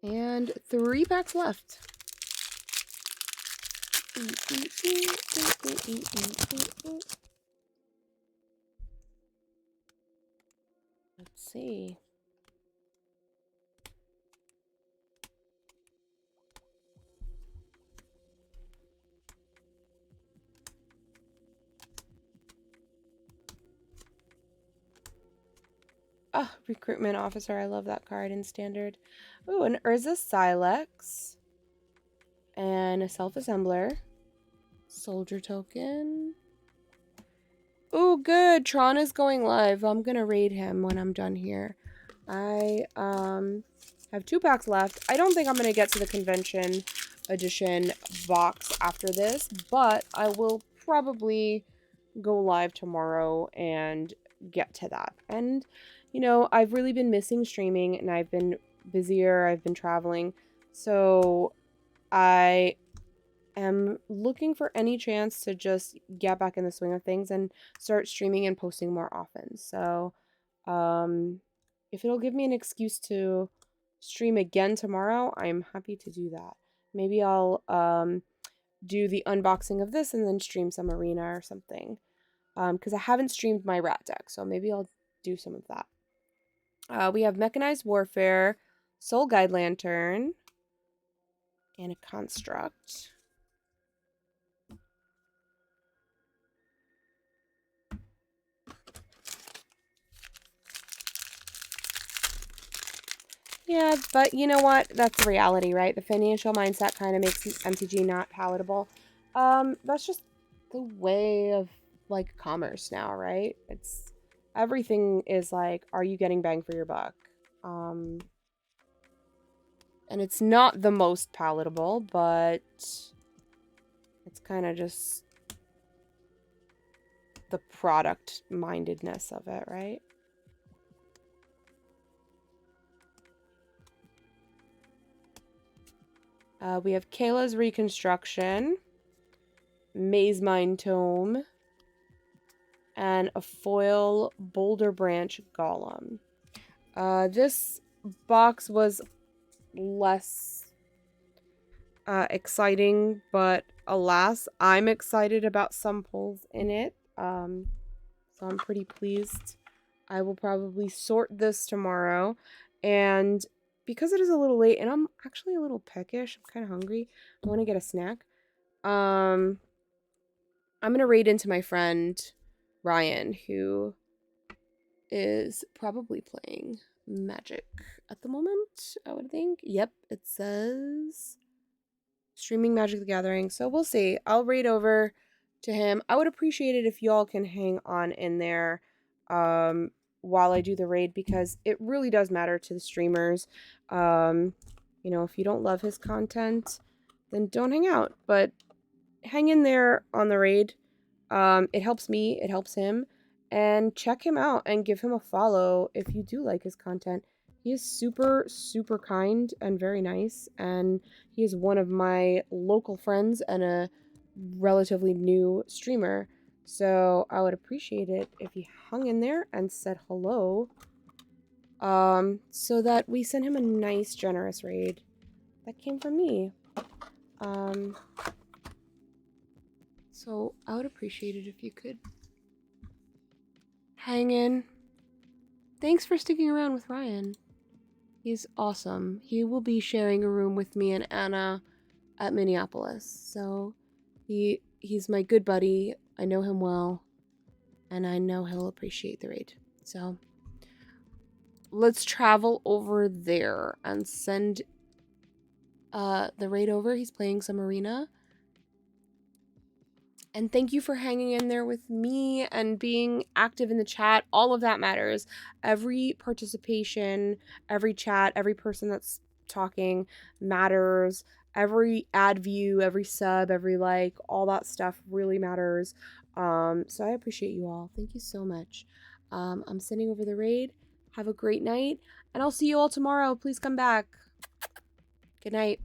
and 3 packs left. Let's see. Oh, Recruitment Officer. I love that card in Standard. Ooh, an Urza Silex. And a Self-Assembler. Soldier Token. Ooh, good. Tron is going live. I'm gonna raid him when I'm done here. I have 2 packs left. I don't think I'm gonna get to the Convention Edition box after this, but I will probably go live tomorrow and get to that. And, you know, I've really been missing streaming, and I've been busier. I've been traveling. So I am looking for any chance to just get back in the swing of things and start streaming and posting more often. So, if it'll give me an excuse to stream again tomorrow, I'm happy to do that. Maybe I'll do the unboxing of this and then stream some Arena or something. Because I haven't streamed my rat deck, so maybe I'll do some of that. We have Mechanized Warfare, Soul Guide Lantern, and a Construct. Yeah, but you know what? That's reality, right? The financial mindset kind of makes MTG not palatable. That's just the way of, like, commerce now, right? It's everything is like, are you getting bang for your buck? And it's not the most palatable, but it's kind of just the product mindedness of it, right? We have Kayla's Reconstruction, Maze Mine Tome, and a foil Boulder Branch Golem. This box was less exciting, but alas, I'm excited about some pulls in it. So I'm pretty pleased. I will probably sort this tomorrow, and because it is a little late and I'm actually a little peckish, I'm kind of hungry, I want to get a snack. I'm gonna raid into my friend Ryan, who is probably playing Magic at the moment, I would think. Yep, it says streaming Magic the Gathering. So we'll see. I'll raid over to him. I would appreciate it if y'all can hang on in there. while I do the raid, because it really does matter to the streamers. You know, if you don't love his content, then don't hang out, but hang in there on the raid. It helps me, it helps him, and check him out and give him a follow if you do like his content. He is super, super kind and very nice, and he is one of my local friends and a relatively new streamer. So I would appreciate it if you hung in there and said hello, so that we send him a nice, generous raid that came from me. So I would appreciate it if you could hang in. Thanks for sticking around with Ryan. He's awesome. He will be sharing a room with me and Anna at Minneapolis. So he's my good buddy. I know him well, and I know he'll appreciate the raid. So let's travel over there and send the raid over. He's playing some arena. And thank you for hanging in there with me and being active in the chat. All of that matters. Every participation, every chat, every person that's talking matters. Every ad view, every sub, every like, all that stuff really matters. So I appreciate you all. Thank you so much. I'm sending over the raid. Have a great night, and I'll see you all tomorrow. Please come back. Good night.